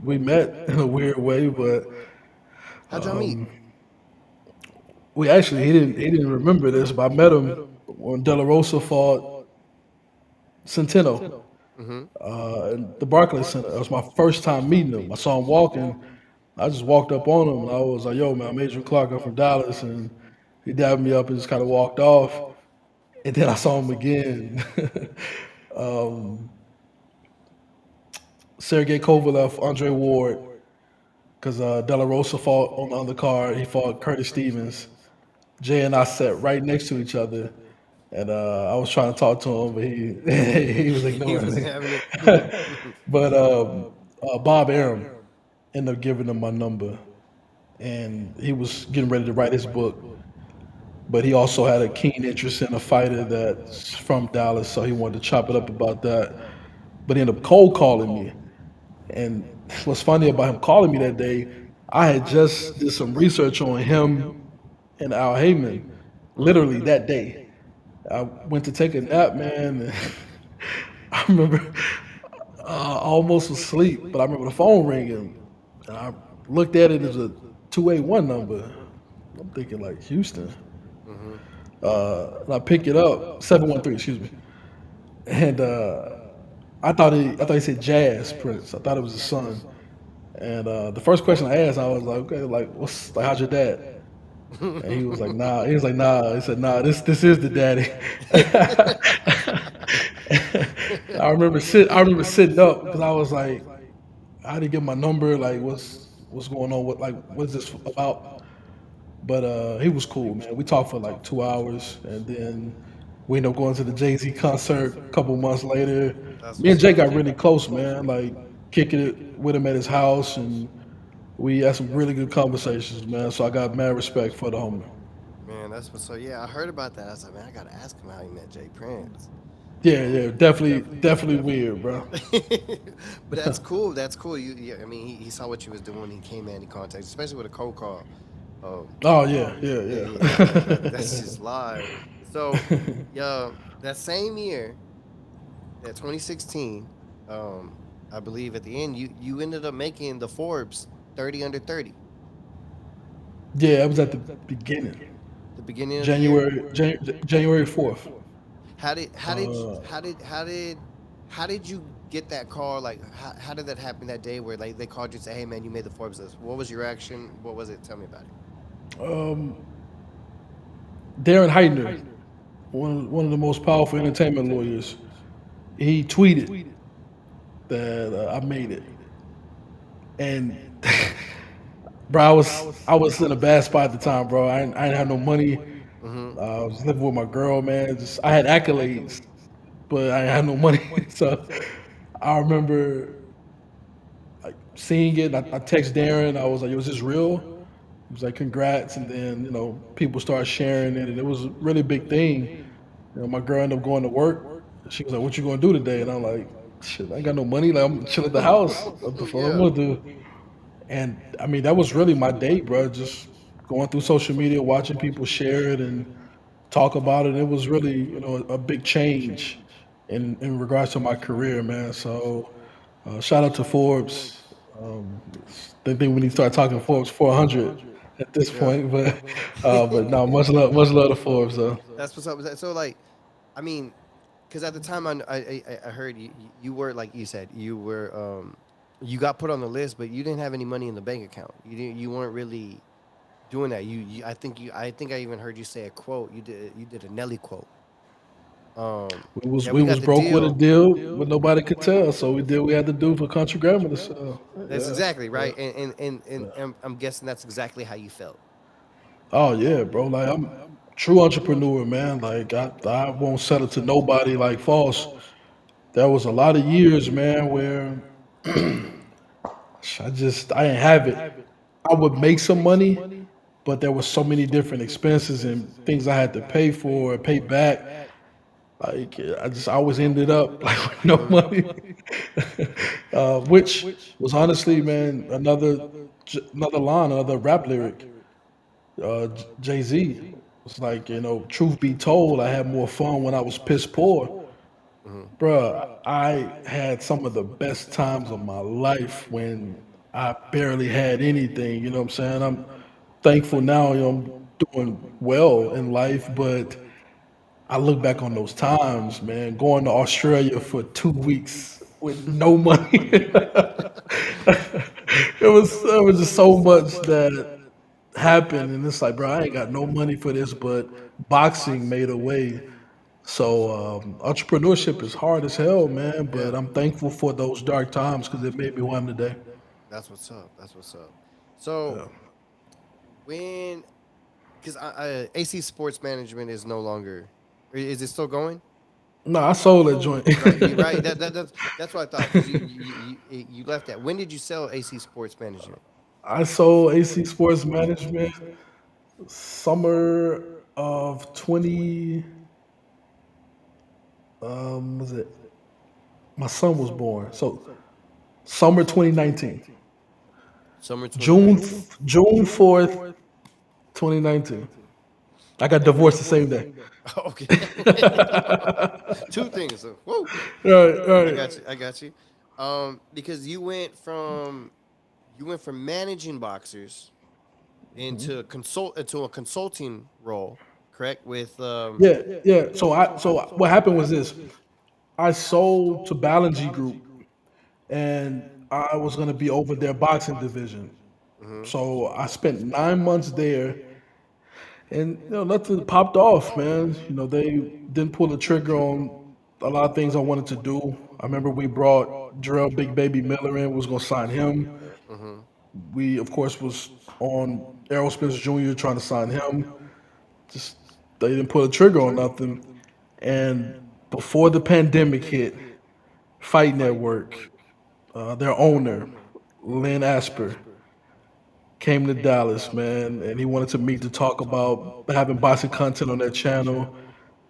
We met in a weird way, but How'd y'all meet? we actually he didn't remember this, but I met him when De La Rosa fought Centeno, Mm-hmm. in the Barclays Center. It was my first time meeting him. I saw him walking. I just walked up on him and I was like, "Yo, man, I'm Adrian Clark. I'm from Dallas." And he dabbed me up and just kind of walked off. And then I saw him again. Sergey Kovalev, Andre Ward, because De La Rosa fought on the undercard. He fought Curtis Stevens. Jay and I sat right next to each other, and I was trying to talk to him, but he he was He ignoring wasn't me. having it. But Bob Arum ended up giving him my number, and he was getting ready to write his book. But he also had a keen interest in a fighter that's from Dallas, so he wanted to chop it up about that. But he ended up cold calling me. And what's funny about him calling me that day, I had just did some research on him and Al Heyman, literally that day. I went to take a nap, man. And I remember I almost was asleep, but I remember the phone ringing, and I looked at it as a 281 number. I'm thinking like Houston. Mm-hmm. And I pick it up, 713, excuse me. And I thought he said Jazz Prince. I thought it was his son. And the first question I asked, I was like, okay, like, what's like, how's your dad? And he was like, nah. He was like, nah. He said, nah. This is the daddy. I remember sitting up because I was like, I didn't get my number. Like, what's going on? What, like, what's this about? But he was cool, man. We talked for like 2 hours, and then we ended up going to the Jay Z concert a couple months later. That's Me and what's Jay up. got really close, man. Like kicking it with him at his house, and we had some really good conversations, man. So I got mad respect for the homie. Man, that's what's so. Yeah, I heard about that. I was like, man, I gotta ask him how he met Jay Prince. Yeah, yeah, definitely weird, bro. But that's cool. That's cool. Yeah, I mean, he saw what you was doing. He came in, he contacted, especially with a cold call. Oh yeah, yeah, Yeah, yeah, that's yeah. just live. So, yeah, that same year, that 2016, I believe at the end you ended up making the Forbes 30 under 30, Yeah, it was at the beginning, the beginning of the year. January 4th. How did how did Uh, how did how did how did you get that call? Like, how did that happen that day where like they called you and say, "Hey, man, you made the Forbes list." What was your reaction? What was it? Tell me about it. um, Darren Heitner, one of the most powerful entertainment lawyers, he tweeted that I made it, and bro, I was in a bad spot at the time, bro. I didn't have no money. Mm-hmm. I was living with my girl, man. Just I had accolades, but I had no money. So I remember like seeing it. I text Darren. I was like, "Yo, is this real?" He was like, "Congrats!" And then people started sharing it, and it was a really big thing. My girl ended up going to work. She was like, "What you gonna do today?" And I'm like, "Shit, I ain't got no money. Like I'm chilling at the house. What the fuck I'm Yeah. gonna do?" And I mean, that was really my day, bro. Just going through social media, watching people share it and talk about it. It was really, a big change in regards to my career, man. So shout out to Forbes. I think we need to start talking Forbes 400 at this Yeah. point, but no, much love to Forbes though. That's what's up with that. So like, I mean, because at the time I heard you were like you said you were you got put on the list, but you didn't have any money in the bank account. You weren't really doing that. I think I even heard you say a quote. You did a Nelly quote. Yeah, We we got was the broke with a deal. deal, but nobody could tell, so we did what we had to do for country grammar. So That's yeah, exactly yeah. right, and I'm guessing that's exactly how you felt. Oh yeah, bro. Like I'm true entrepreneur, man. Like I won't settle to nobody like false. There was a lot of years, man, where I didn't have it. I would make some money, but there were so many different expenses and things I had to pay for and pay back. Like I always ended up like with no Hmm. money, which was honestly, man, another line, another rap lyric. Jay Z was like, truth be told, I had more fun when I was piss poor. Hmm. Bruh, I had some of the best times of my life when I barely had anything. You know what I'm saying? I'm thankful now. I'm doing well in life, but I look back on those times, man, going to Australia for 2 weeks with no money. It was just so much that happened, and it's like, bro, I ain't got no money for this, but boxing made a way. So entrepreneurship is hard as hell, man. Yeah. But I'm thankful for those dark times because it made me who I am today. That's what's up. That's what's up. So Yeah. when, because AC Sports Management is no longer, is it still going? No, I sold that joint. Right, right. That's what I thought. Because you left that. When did you sell AC Sports Management? I sold AC Sports Management summer of 20. Was it? My son was born, so summer 2019, Summer June 2019. June 4th, 2019. I got divorced the same day. Okay. Two things. So, whoa. Right, I right. got you. I got you. Because you went from managing boxers into a consulting role, correct? With Yeah, yeah. So what happened was this: I sold to Ballinger Group, and I was gonna be over their boxing division. mhm. So I spent 9 months there, and nothing popped off, man. They didn't pull the trigger on a lot of things I wanted to do. I remember we brought Drill Big Baby Miller in, was gonna sign him. Mhm. We of course was on Errol Spence Jr. trying to sign him. Just they didn't pull the trigger on nothing. And before the pandemic hit, Fight Network, their owner, Lynn Asper, came to Dallas, man, and he wanted to meet to talk about having boxing content on their channel,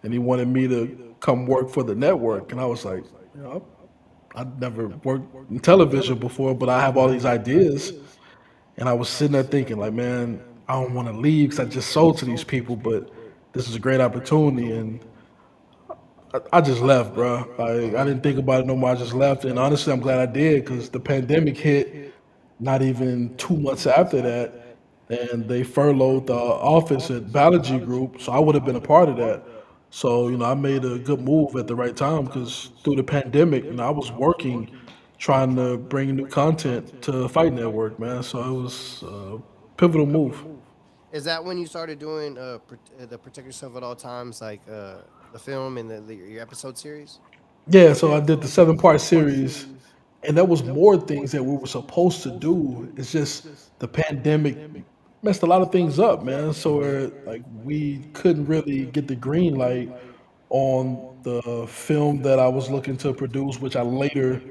and he wanted me to come work for the network. And I was like, I'd never worked in television before, but I have all these ideas. And I was sitting there thinking, like, man, I don't want to leave because I just sold to these people, but this is a great opportunity. And I just left, bro. Like, I didn't think about it no more. I just left. And honestly, I'm glad I did because the pandemic hit not even 2 months after that. And they furloughed the office at Ballinger Group. So I would have been a part of that. So, I made a good move at the right time because through the pandemic, I was working trying to bring new content to Fight Network, man. So it was a pivotal move. Is that when you started doing the Protect Yourself at All Times, like the film and your episode series? Yeah, so I did the 7-part series, and there was more things that we were supposed to do. It's just the pandemic messed a lot of things up, man. So like we couldn't really get the green light on the film that I was looking to produce, which I later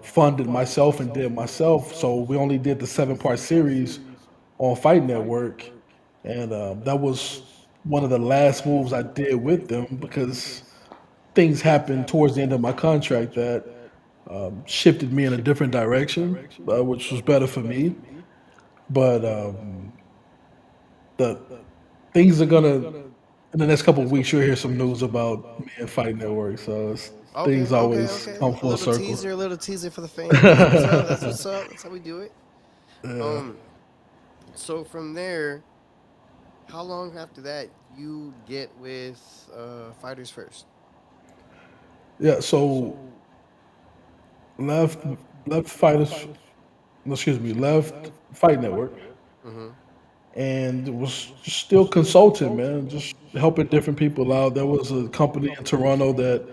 funded myself and did myself. So we only did the 7-part series on Fight Network, and that was one of the last moves I did with them because things happened towards the end of my contract that shifted me in a different direction, which was better for me. But the things are gonna in the next couple of weeks you'll hear some news about me and Fight Network. So Okay, things okay, always okay. come A full little circle. teaser, a little teaser for the fans. That's what's up. That's what's up. That's how we do it. Yeah. Um, so from there, how long after that you get with Fighters First? Yeah. So left left fighters. Excuse me. Left Fight Network Mm-hmm. and was just still consulting, man, just helping different people out. There was a company in Toronto that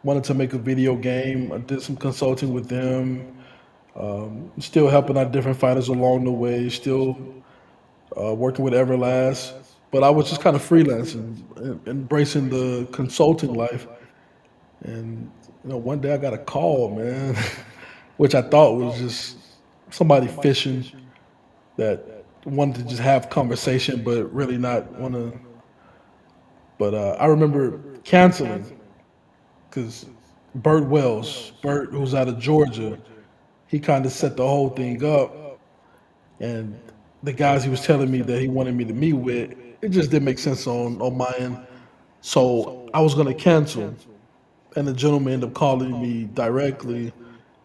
wanted to make a video game. I did some consulting with them. Still helping out different fighters along the way. Still working with Everlast, but I was just kind of freelancing, embracing the consulting life. And one day I got a call, man, which I thought was just somebody fishing that wanted to just have conversation, but really not want to. But I remember canceling because Bert, who's out of Georgia, he kind of set the whole thing up, and the guys he was telling me that he wanted me to meet with, it just didn't make sense on my end. So I was gonna cancel, and the gentleman ended up calling me directly,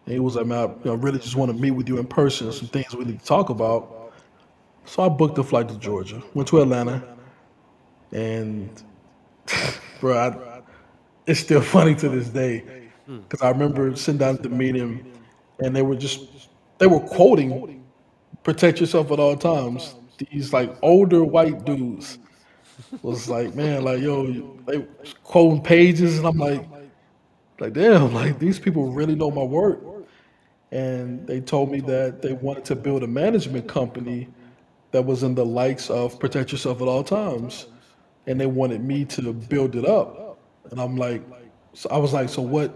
and he was like, "Man, I really just want to meet with you in person. Some things we need to talk about." So I booked a flight to Georgia, went to Atlanta, and bro. It's still funny to this day Hmm. because I remember sitting down at the meeting and they were quoting "protect yourself at all times." These like older white dudes was like, man, like yo, they quoting pages, and I'm like damn, like these people really know my work. And they told me that they wanted to build a management company that was in the likes of protect yourself at all times, and they wanted me to build it up. And I'm like, so I was like, so what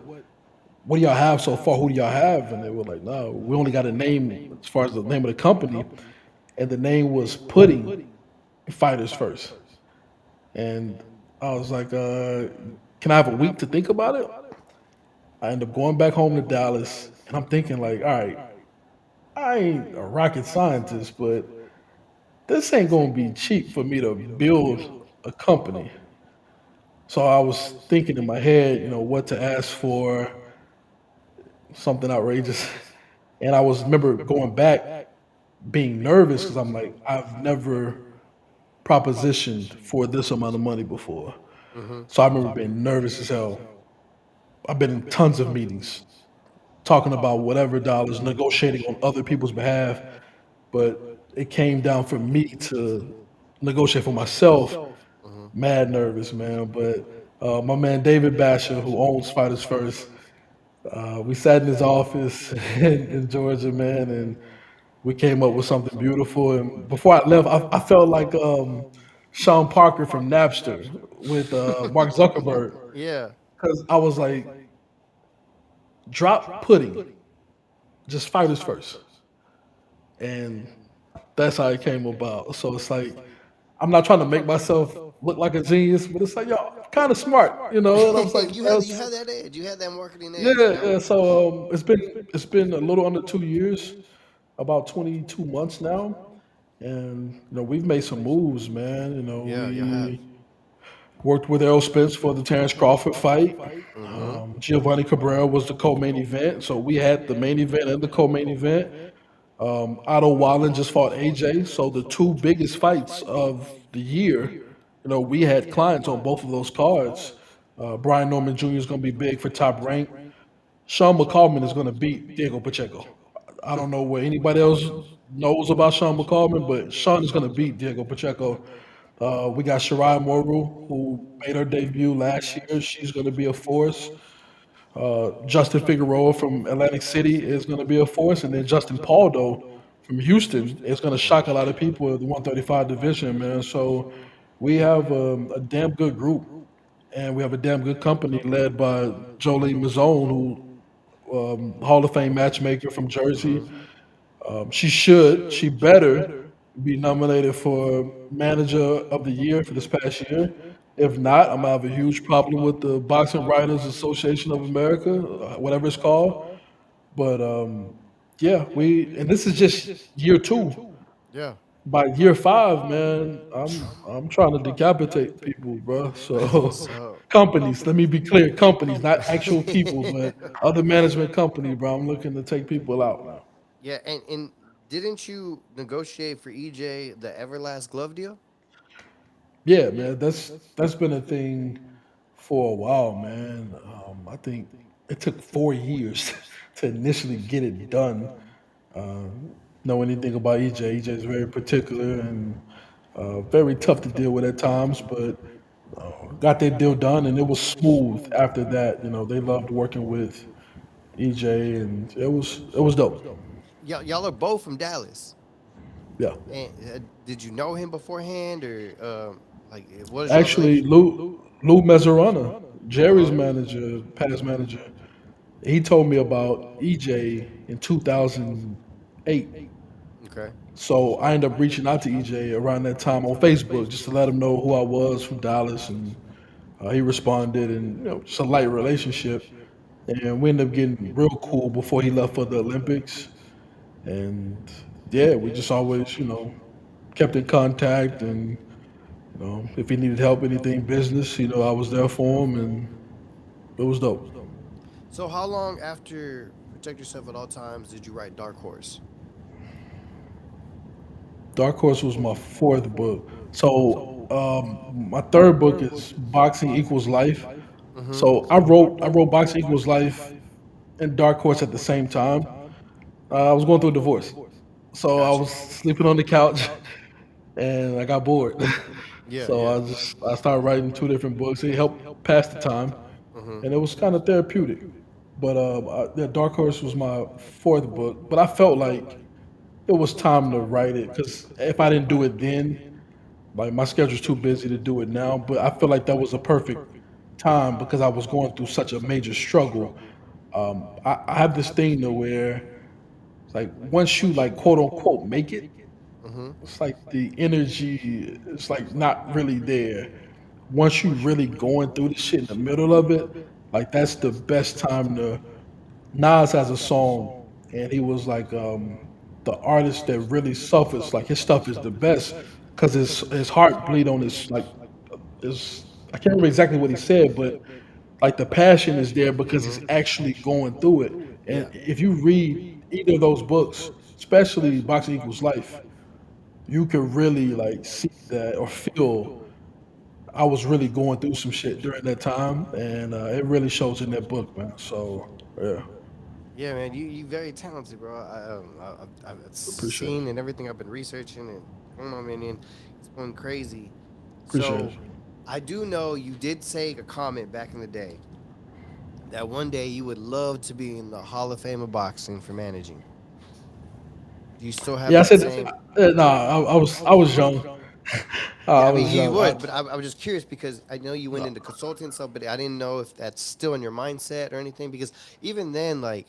do y'all have so far? Who do y'all have? And they were like, no, we only got a name as far as the name of the company, and the name was Putting Fighters First. And I was like, can I have a week to think about it? I end up going back home to Dallas, and I'm thinking like, all right, I ain't a rocket scientist, but this ain't gonna be cheap for me to build a company. So I was thinking in my head, what to ask for, something outrageous. And I was remember going back being nervous because I'm like, I've never propositioned for this amount of money before. Mm-hmm. So I remember being nervous as hell. I've been in tons of meetings talking about whatever dollars, negotiating on other people's behalf, but it came down for me to negotiate for myself. Mm-hmm. Mad nervous, man. But my man David Basher, who owns Fighters First, we sat in his office in Georgia, man, and we came up with something beautiful. And before I left, I felt like Sean Parker from Napster with Mark Zuckerberg, Yeah. because I was like, drop pudding, just Fighters First, and that's how it came about. So it's like I'm not trying to make myself look like a genius, but it's like yo, I'm kind of smart, And I was like, You had that edge. You had that marketing edge. yeah, yeah. So it's been a little under 2 years, about 22 months now, and we've made some moves, man. Yeah, you have. We worked with Errol Spence for the Terrence Crawford fight. Mm-hmm. Giovanni Cabrera was the co-main event, so we had the main event and the co-main event. Otto Wallen just fought AJ, so the two biggest fights of the year. We had clients on both of those cards. Brian Norman Jr. is going to be big for Top Rank. Sean McCallman is going to beat Diego Pacheco. I don't know what anybody else knows about Sean McCallman, but Sean is going to beat Diego Pacheco. We got Shirai Moru, who made her debut last year. She's going to be a force. Justin Figueroa from Atlantic City is going to be a force, and then Justin Paldo from Houston is going to shock a lot of people at the 135 division, man. So we have a damn good group, and we have a damn good company led by Jolene Mazzone, who Hall of Fame matchmaker from Jersey. She better be nominated for Manager of the Year for this past year. If not, I'm gonna have a huge problem with the Boxing Writers Association of America, whatever it's called. But yeah, and this is just year two. Yeah. By year five, man, I'm trying to decapitate people, bro. That's So what's up. companies, let me be clear, companies, not actual people, but other management companies, bro. I'm looking to take people out, man. Yeah, and didn't you negotiate for EJ the Everlast glove deal? Yeah, man, that's been a thing for a while, man. I think it took 4 years to initially get it done. Uh, know anything about EJ? EJ is very particular and very tough to deal with at times, but got that deal done, and it was smooth after that. They loved working with EJ, and it was dope. Y'all are both from Dallas. Yeah, And did you know him beforehand, or what is your actually, relationship? Lou Mezzarana, Uh Jerry's huh. manager, past manager, he told me about EJ in 2008. Okay. So I ended up reaching out to EJ around that time on Facebook just to let him know who I was from Dallas, and he responded, and just a light relationship. And we ended up getting real cool before he left for the Olympics. And yeah, we just always, kept in contact. And if he needed help, anything business, I was there for him, and it was dope. So how long after Protect Yourself at All Times did you write Dark Horse? Dark Horse was my fourth book. So My third book is Boxing Equals Life. Mm-hmm. So I wrote Boxing Equals Life and Dark Horse at the same time. I was going through a divorce, so I Gotcha. was sleeping on the couch and I got bored. Yeah, So yeah. I started writing two different books. It helped pass the time, Mm-hmm. and it was kind of therapeutic. But the Dark Horse was my fourth book. But I felt like it was time to write it because if I didn't do it then, like my schedule's too busy to do it now. But I feel like that was a perfect time because I was going through such a major struggle. I have this thing to where it's like once you like quote unquote make it, Mm-hmm. it's like the energy is like not really there. Once you really going through the shit in the middle of it, like that's the best time to. Nas has a song, and he was like, the artist that really suffers, like his stuff is the best because his heart bleed on his like his. I can't remember exactly what he said, but like the passion is there because he's actually going through it. And Yeah. if you read either of those books, especially Boxing Equals Life, you can really like see that or feel I was really going through some shit during that time, and it really shows in that book, man. So yeah, Yeah, man, you very talented, bro. I've appreciate it. seen and everything. I've been researching and going on, man, and it's going crazy. Appreciate it. So, I do know you did say a comment back in the day that one day you would love to be in the Hall of Fame of boxing for managing. Do you still have Yeah, I that said, same? nah. I was young. Yeah, I I mean was you young. would, but I was just curious because I know you went No, into consulting and stuff, but I didn't know if that's still in your mindset or anything. Because even then, like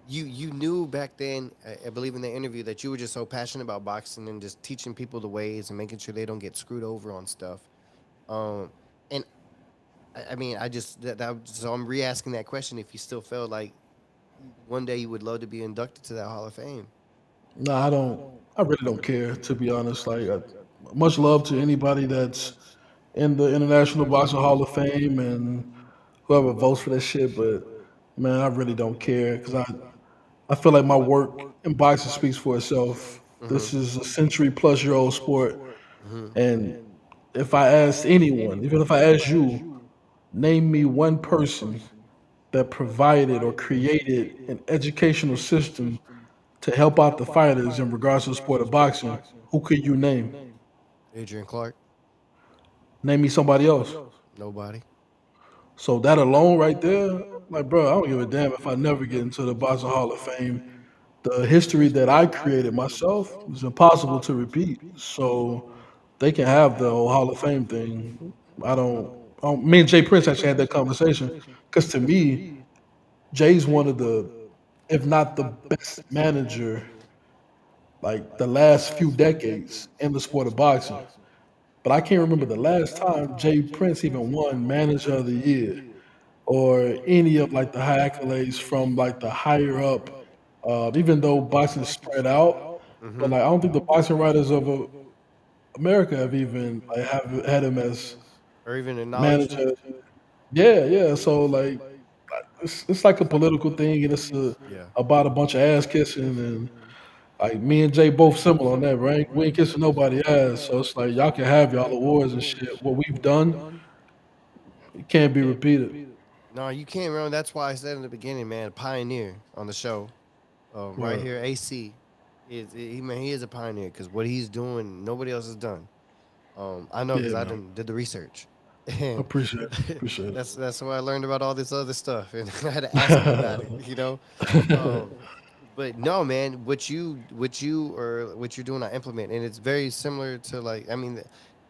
you knew back then, I believe in the interview that you were just so passionate about boxing and just teaching people the ways and making sure they don't get screwed over on stuff. Um, and I mean, I just so I'm re-asking that question if you still felt like one day you would love to be inducted to that Hall of Fame. no, I don't. I really don't care to be honest. Like, much love to anybody that's in the International Boxing Hall of Fame and whoever votes for that shit. But man, I really don't care because I feel like my work in boxing speaks for itself. Mm-hmm. This is a century plus year old sport, Mm-hmm. and if I asked anyone, even if I asked you, name me one person that provided or created an educational system to help out the fighters in regards to the sport of boxing, who could you name? Adrian Clark, Name me somebody else. nobody. So that alone right there, like bro, I don't give a damn if I never get into the Boxing Hall of Fame. The history that I created myself is impossible to repeat. So they can have the whole Hall of Fame thing. Me and Jay Prince actually had that conversation because to me, Jay's one of the, if not the best manager, like the last few decades in the sport of boxing. But I can't remember the last time Jay Prince even won Manager of the Year or any of like the high accolades from like the higher up. Even though boxing is spread out, but Mm-hmm. like I don't think the boxing writers of America have even like have had him as Or even acknowledge him. manager. Yeah, yeah. So like it's like a political thing, and it's Yeah. about a bunch of ass kissing, and like me and Jay both similar on that, right? We ain't kissing nobody ass, so it's like y'all can have y'all awards and shit. What we've done, it can't be repeated. No, you can't remember. That's why I said in the beginning, man, pioneer on the show. Right Right. here, AC he is a pioneer because what he's doing, nobody else has done. I know because Yeah, I man. done did the research, and Appreciate that's why I learned about all this other stuff, and I had to ask him about it. it. Um, but no, man, what you're doing, I implement, and it's very similar to like I mean,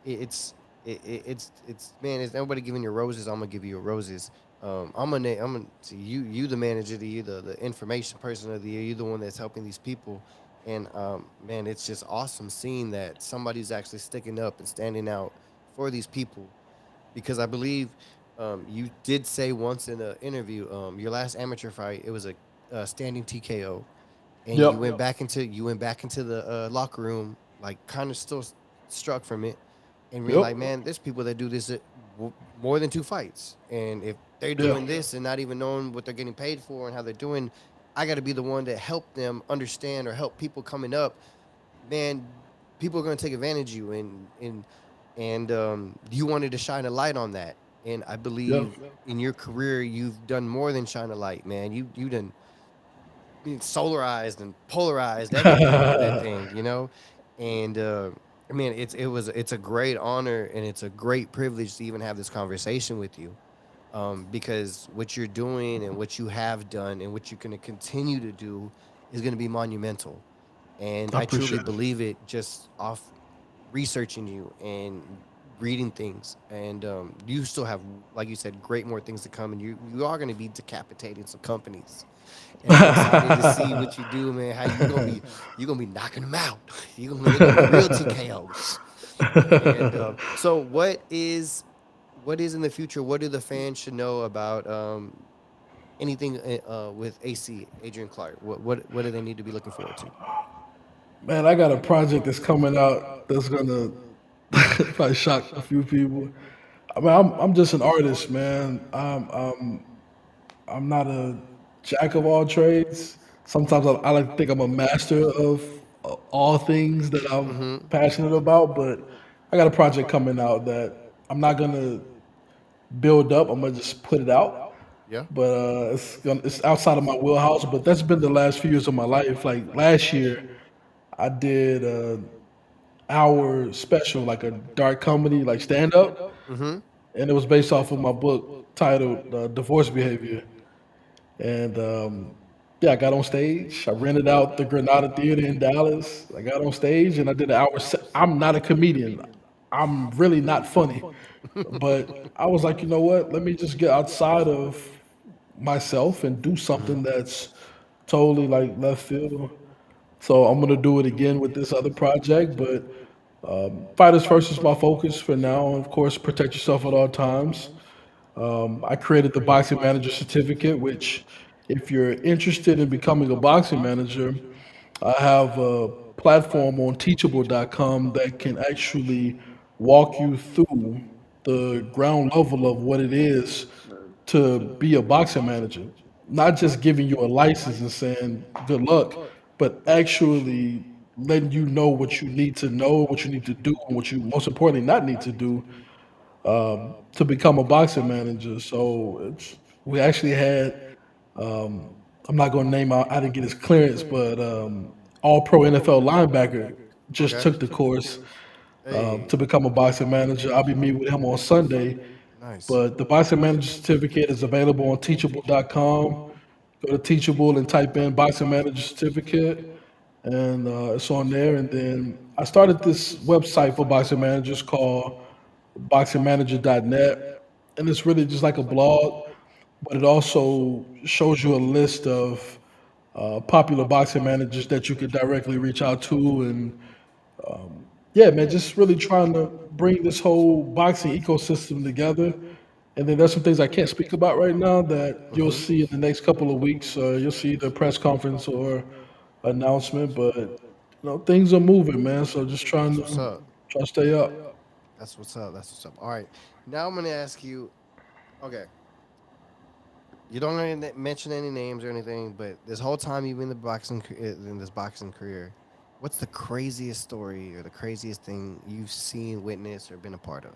it's man, it's nobody giving you roses. I'm gonna give you roses. I'm gonna see you the manager of the year, the information person of the year. You're the one that's helping these people, and man, it's just awesome seeing that somebody's actually sticking up and standing out for these people because I believe you did say once in an interview, your last amateur fight, it was a standing TKO, and Yep. you went back into the locker room, like kind of still struck from it, and being Yep. like, man, there's people that do this more than two fights, and if they're Yeah. doing this and not even knowing what they're getting paid for and how they're doing, I got to be the one to help them understand or help people coming up. Man, people are going to take advantage of you, and and you wanted to shine a light on that. And I Yep. believe in your career, you've done more than shine a light, man. You done been solarized and polarized everything with that thing, you know. And I mean, it's a great honor and it's a great privilege to even have this conversation with you, because what you're doing and what you have done and what you're going to continue to do is going to be monumental. And I I truly appreciate it. believe it just off researching you and reading things. And you still have, like you said, great more things to come. And you are going to be decapitating some companies. And I'm excited to see what you do, man. How you gonna be knocking them out. They're gonna be real TKOs. And so, what is in the future? What do the fans should know about anything with AC Adrian Clark? What do they need to be looking forward to? Man, I got a project that's coming out that's gonna probably shock a few people. I mean, I'm just an artist, man. I'm not a jack of all trades. Sometimes I like to think I'm a master of all things that I'm Mm-hmm. passionate about. But I got a project coming out that I'm not gonna build up. I'm gonna just put it out. Yeah. But it's outside of my wheelhouse. But that's been the last few years of my life. Like last year, I did hour special, like a dark comedy, like stand up, Mm-hmm. and it was based off of my book titled "Divorce Behavior." And yeah, I got on stage. I rented out the Granada Theater in Dallas. I got on stage and I did an hour. I'm not a comedian. I'm really not funny, but I was like, you know what? Let me just get outside of myself and do something that's totally like left field. So I'm gonna do it again with this other project, but fighters first is my focus for now. Of course, protect yourself at all times. I created the boxing manager certificate, which, if you're interested in becoming a boxing manager, I have a platform on teachable.com that can actually walk you through the ground level of what it is to be a boxing manager. Not just giving you a license and saying good luck, but actually letting you know what you need to know, what you need to do, and what you most importantly not need to do to become a boxing manager. So we actually had, I'm not going to name out, I didn't get his clearance, but all pro NFL linebacker just Okay. took the course Hey. to become a boxing manager. I'll be meeting with him on Sunday. Nice. But the boxing manager certificate is available on teachable.com. Go to Teachable and type in boxing manager certificate, and it's on there. And then I started this website for boxing managers called boxingmanager.net, and it's really just like a blog, but it also shows you a list of popular boxing managers that you could directly reach out to. And yeah, man, just really trying to bring this whole boxing ecosystem together. And then there's some things I can't speak about right now that you'll Mm-hmm. see in the next couple of weeks. You'll see the press conference or announcement, but things are moving, man. So just That's what's up. try to stay up. That's what's up. That's what's up. All right. Now I'm gonna ask you. Okay. You don't mention any names or anything, but this whole time you've been in this boxing career, what's the craziest story or the craziest thing you've seen, witnessed, or been a part of?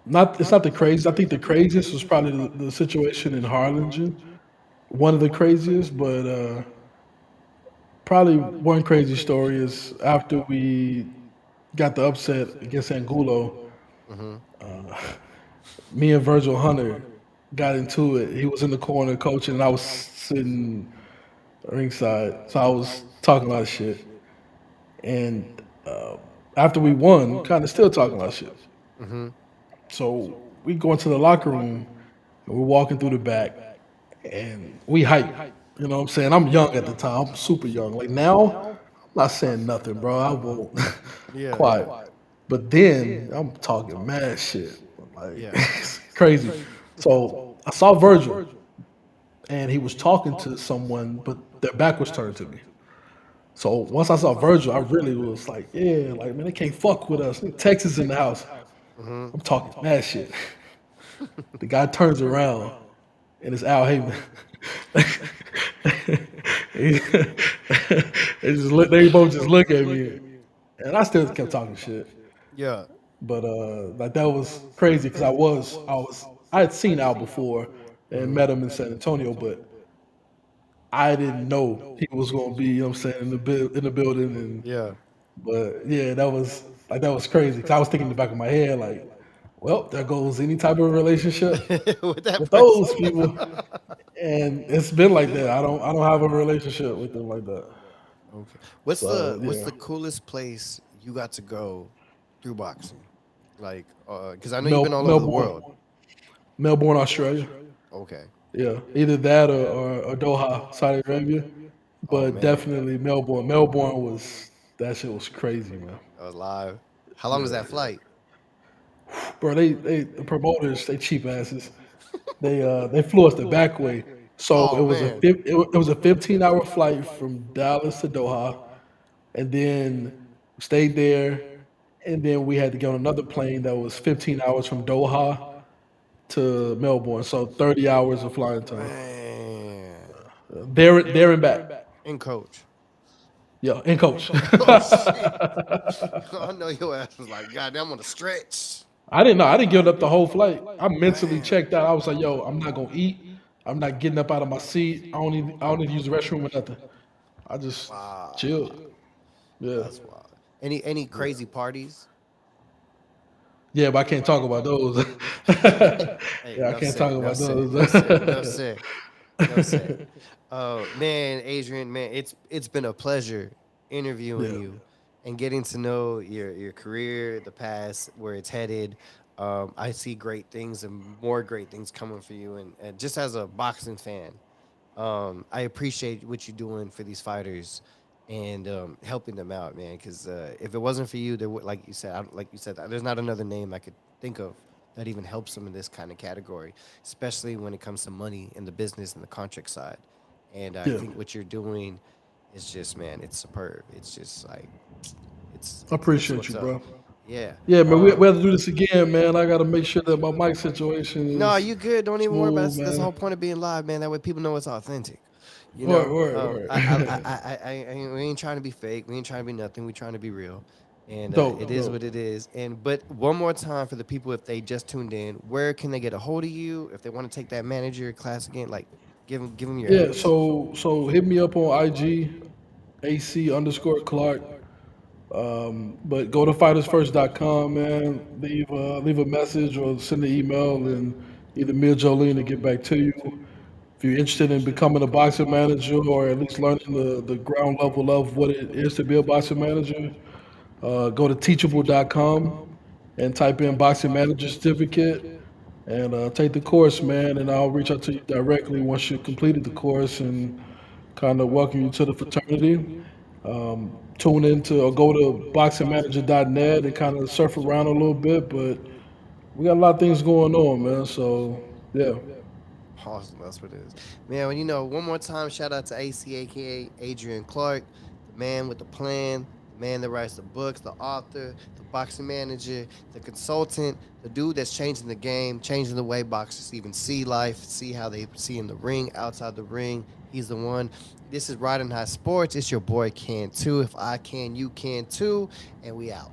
Not it's not the craziest. I think the craziest was probably the situation in Harlingen. One of the craziest, but probably one crazy story is after we got the upset against Angulo, Mm-hmm. me and Virgil Hunter got into it. He was in the corner coaching, and I was sitting ringside. So I was talking a lot of shit. And after we won, kind of still talking a lot of shit. Mm-hmm. So we go into the locker room, and we're walking through the back, and we hype. You know what I'm saying? I'm young at the time. I'm super young. Like now, I'm not saying nothing, bro. I won't Yeah, quiet. yeah, But then I'm talking mad shit. Like yeah. it's crazy. So I saw Virgil and he was talking to someone, but their back was turned to me. So once I saw Virgil, I really was like, yeah, like man, they can't fuck with us. Texas in the house. Mm-hmm. I'm talking mad shit. The guy turns around and it's Al Heyman. he, they both just look at me, and I still kept talking shit. Yeah. But like that was crazy because I had seen Al before and met him in San Antonio, but I didn't know he was going to be, you know what I'm saying, in the building. And Yeah. but yeah, that was crazy because I was thinking in the back of my head like, well, there goes any type of relationship With that with person. those people, and it's been like that. I don't have a relationship with them like that. Okay. So What's yeah, the coolest place you got to go through boxing? Like, because I know you've been Mel, all over the Melbourne, world. Melbourne, Australia. Okay. Yeah, either that or Doha, Saudi Arabia, Oh but man, definitely Melbourne. Melbourne was that shit was crazy, man. I was live. How long was Yeah, that flight? bro. They the promoters they cheap asses. They flew us the back way, so Oh man. it was a 15-hour flight from Dallas to Doha, and then stayed there, and then we had to get on another plane that was 15 hours from Doha to Melbourne, so 30 hours of flying time. Man. There and back. And coach. Yeah, and coach. Oh shit. I know your ass was like, God, I'm on a stretch. I didn't know. I didn't give it up the whole flight. I mentally Damn. checked out. I was like, "Yo, I'm not gonna eat. I'm not getting up out of my seat. I don't need to use the restroom or nothing. I just chilled." Wow. Yeah, That's wild. Any crazy parties? yeah, but I can't talk about those. Hey, Yeah, I enough can't talk said, enough about said, enough said, enough those. said, enough said. Man, Adrian, man, it's been a pleasure interviewing Yeah, you and getting to know your career, the past, where it's headed. I see great things and more great things coming for you. And just as a boxing fan, I appreciate what you're doing for these fighters and helping them out, man. Because if it wasn't for you, there would, like you said, there's not another name I could think of that even helps them in this kind of category, especially when it comes to money in the business and the contract side. And I yeah. think what you're doing is just, man, it's superb. It's just like I it's appreciate what's you, up. bro. Yeah. Yeah, man, we have to do this again, man. I got to make sure that my mic situation No, is you good. Don't even worry about it. smooth, That's the whole man. point of being live, man. That way people know it's authentic. You Word, know, word, word. we ain't trying to be fake. We ain't trying to be nothing. We trying to be real, and it Dope, is what dope. it is. And but one more time for the people, if they just tuned in, where can they get a hold of you if they want to take that manager class again? Like, give them your Yeah, address. so hit me up on IG, AC underscore Clark. But go to fightersfirst.com, man. Leave a message or send an email, and either me or Jolene will get back to you. If you're interested in becoming a boxing manager or at least learning the ground level of what it is to be a boxing manager, go to teachable.com and type in boxing manager certificate and take the course, man. And I'll reach out to you directly once you've completed the course and kind of welcome you to the fraternity. Tune into or go to boxingmanager.net and kind of surf around a little bit, but we got a lot of things going on, man. So yeah, Awesome, that's what it is, man. Well, you know, one more time, shout out to AC, aka Adrian Clark, the man with the plan, the man that writes the books, the author, the boxing manager, the consultant, the dude that's changing the game, changing the way boxers even see life, see how they see in the ring, outside the ring. He's the one. This is Riding High Sports. It's your boy Can Too. If I can, you can too. And we out.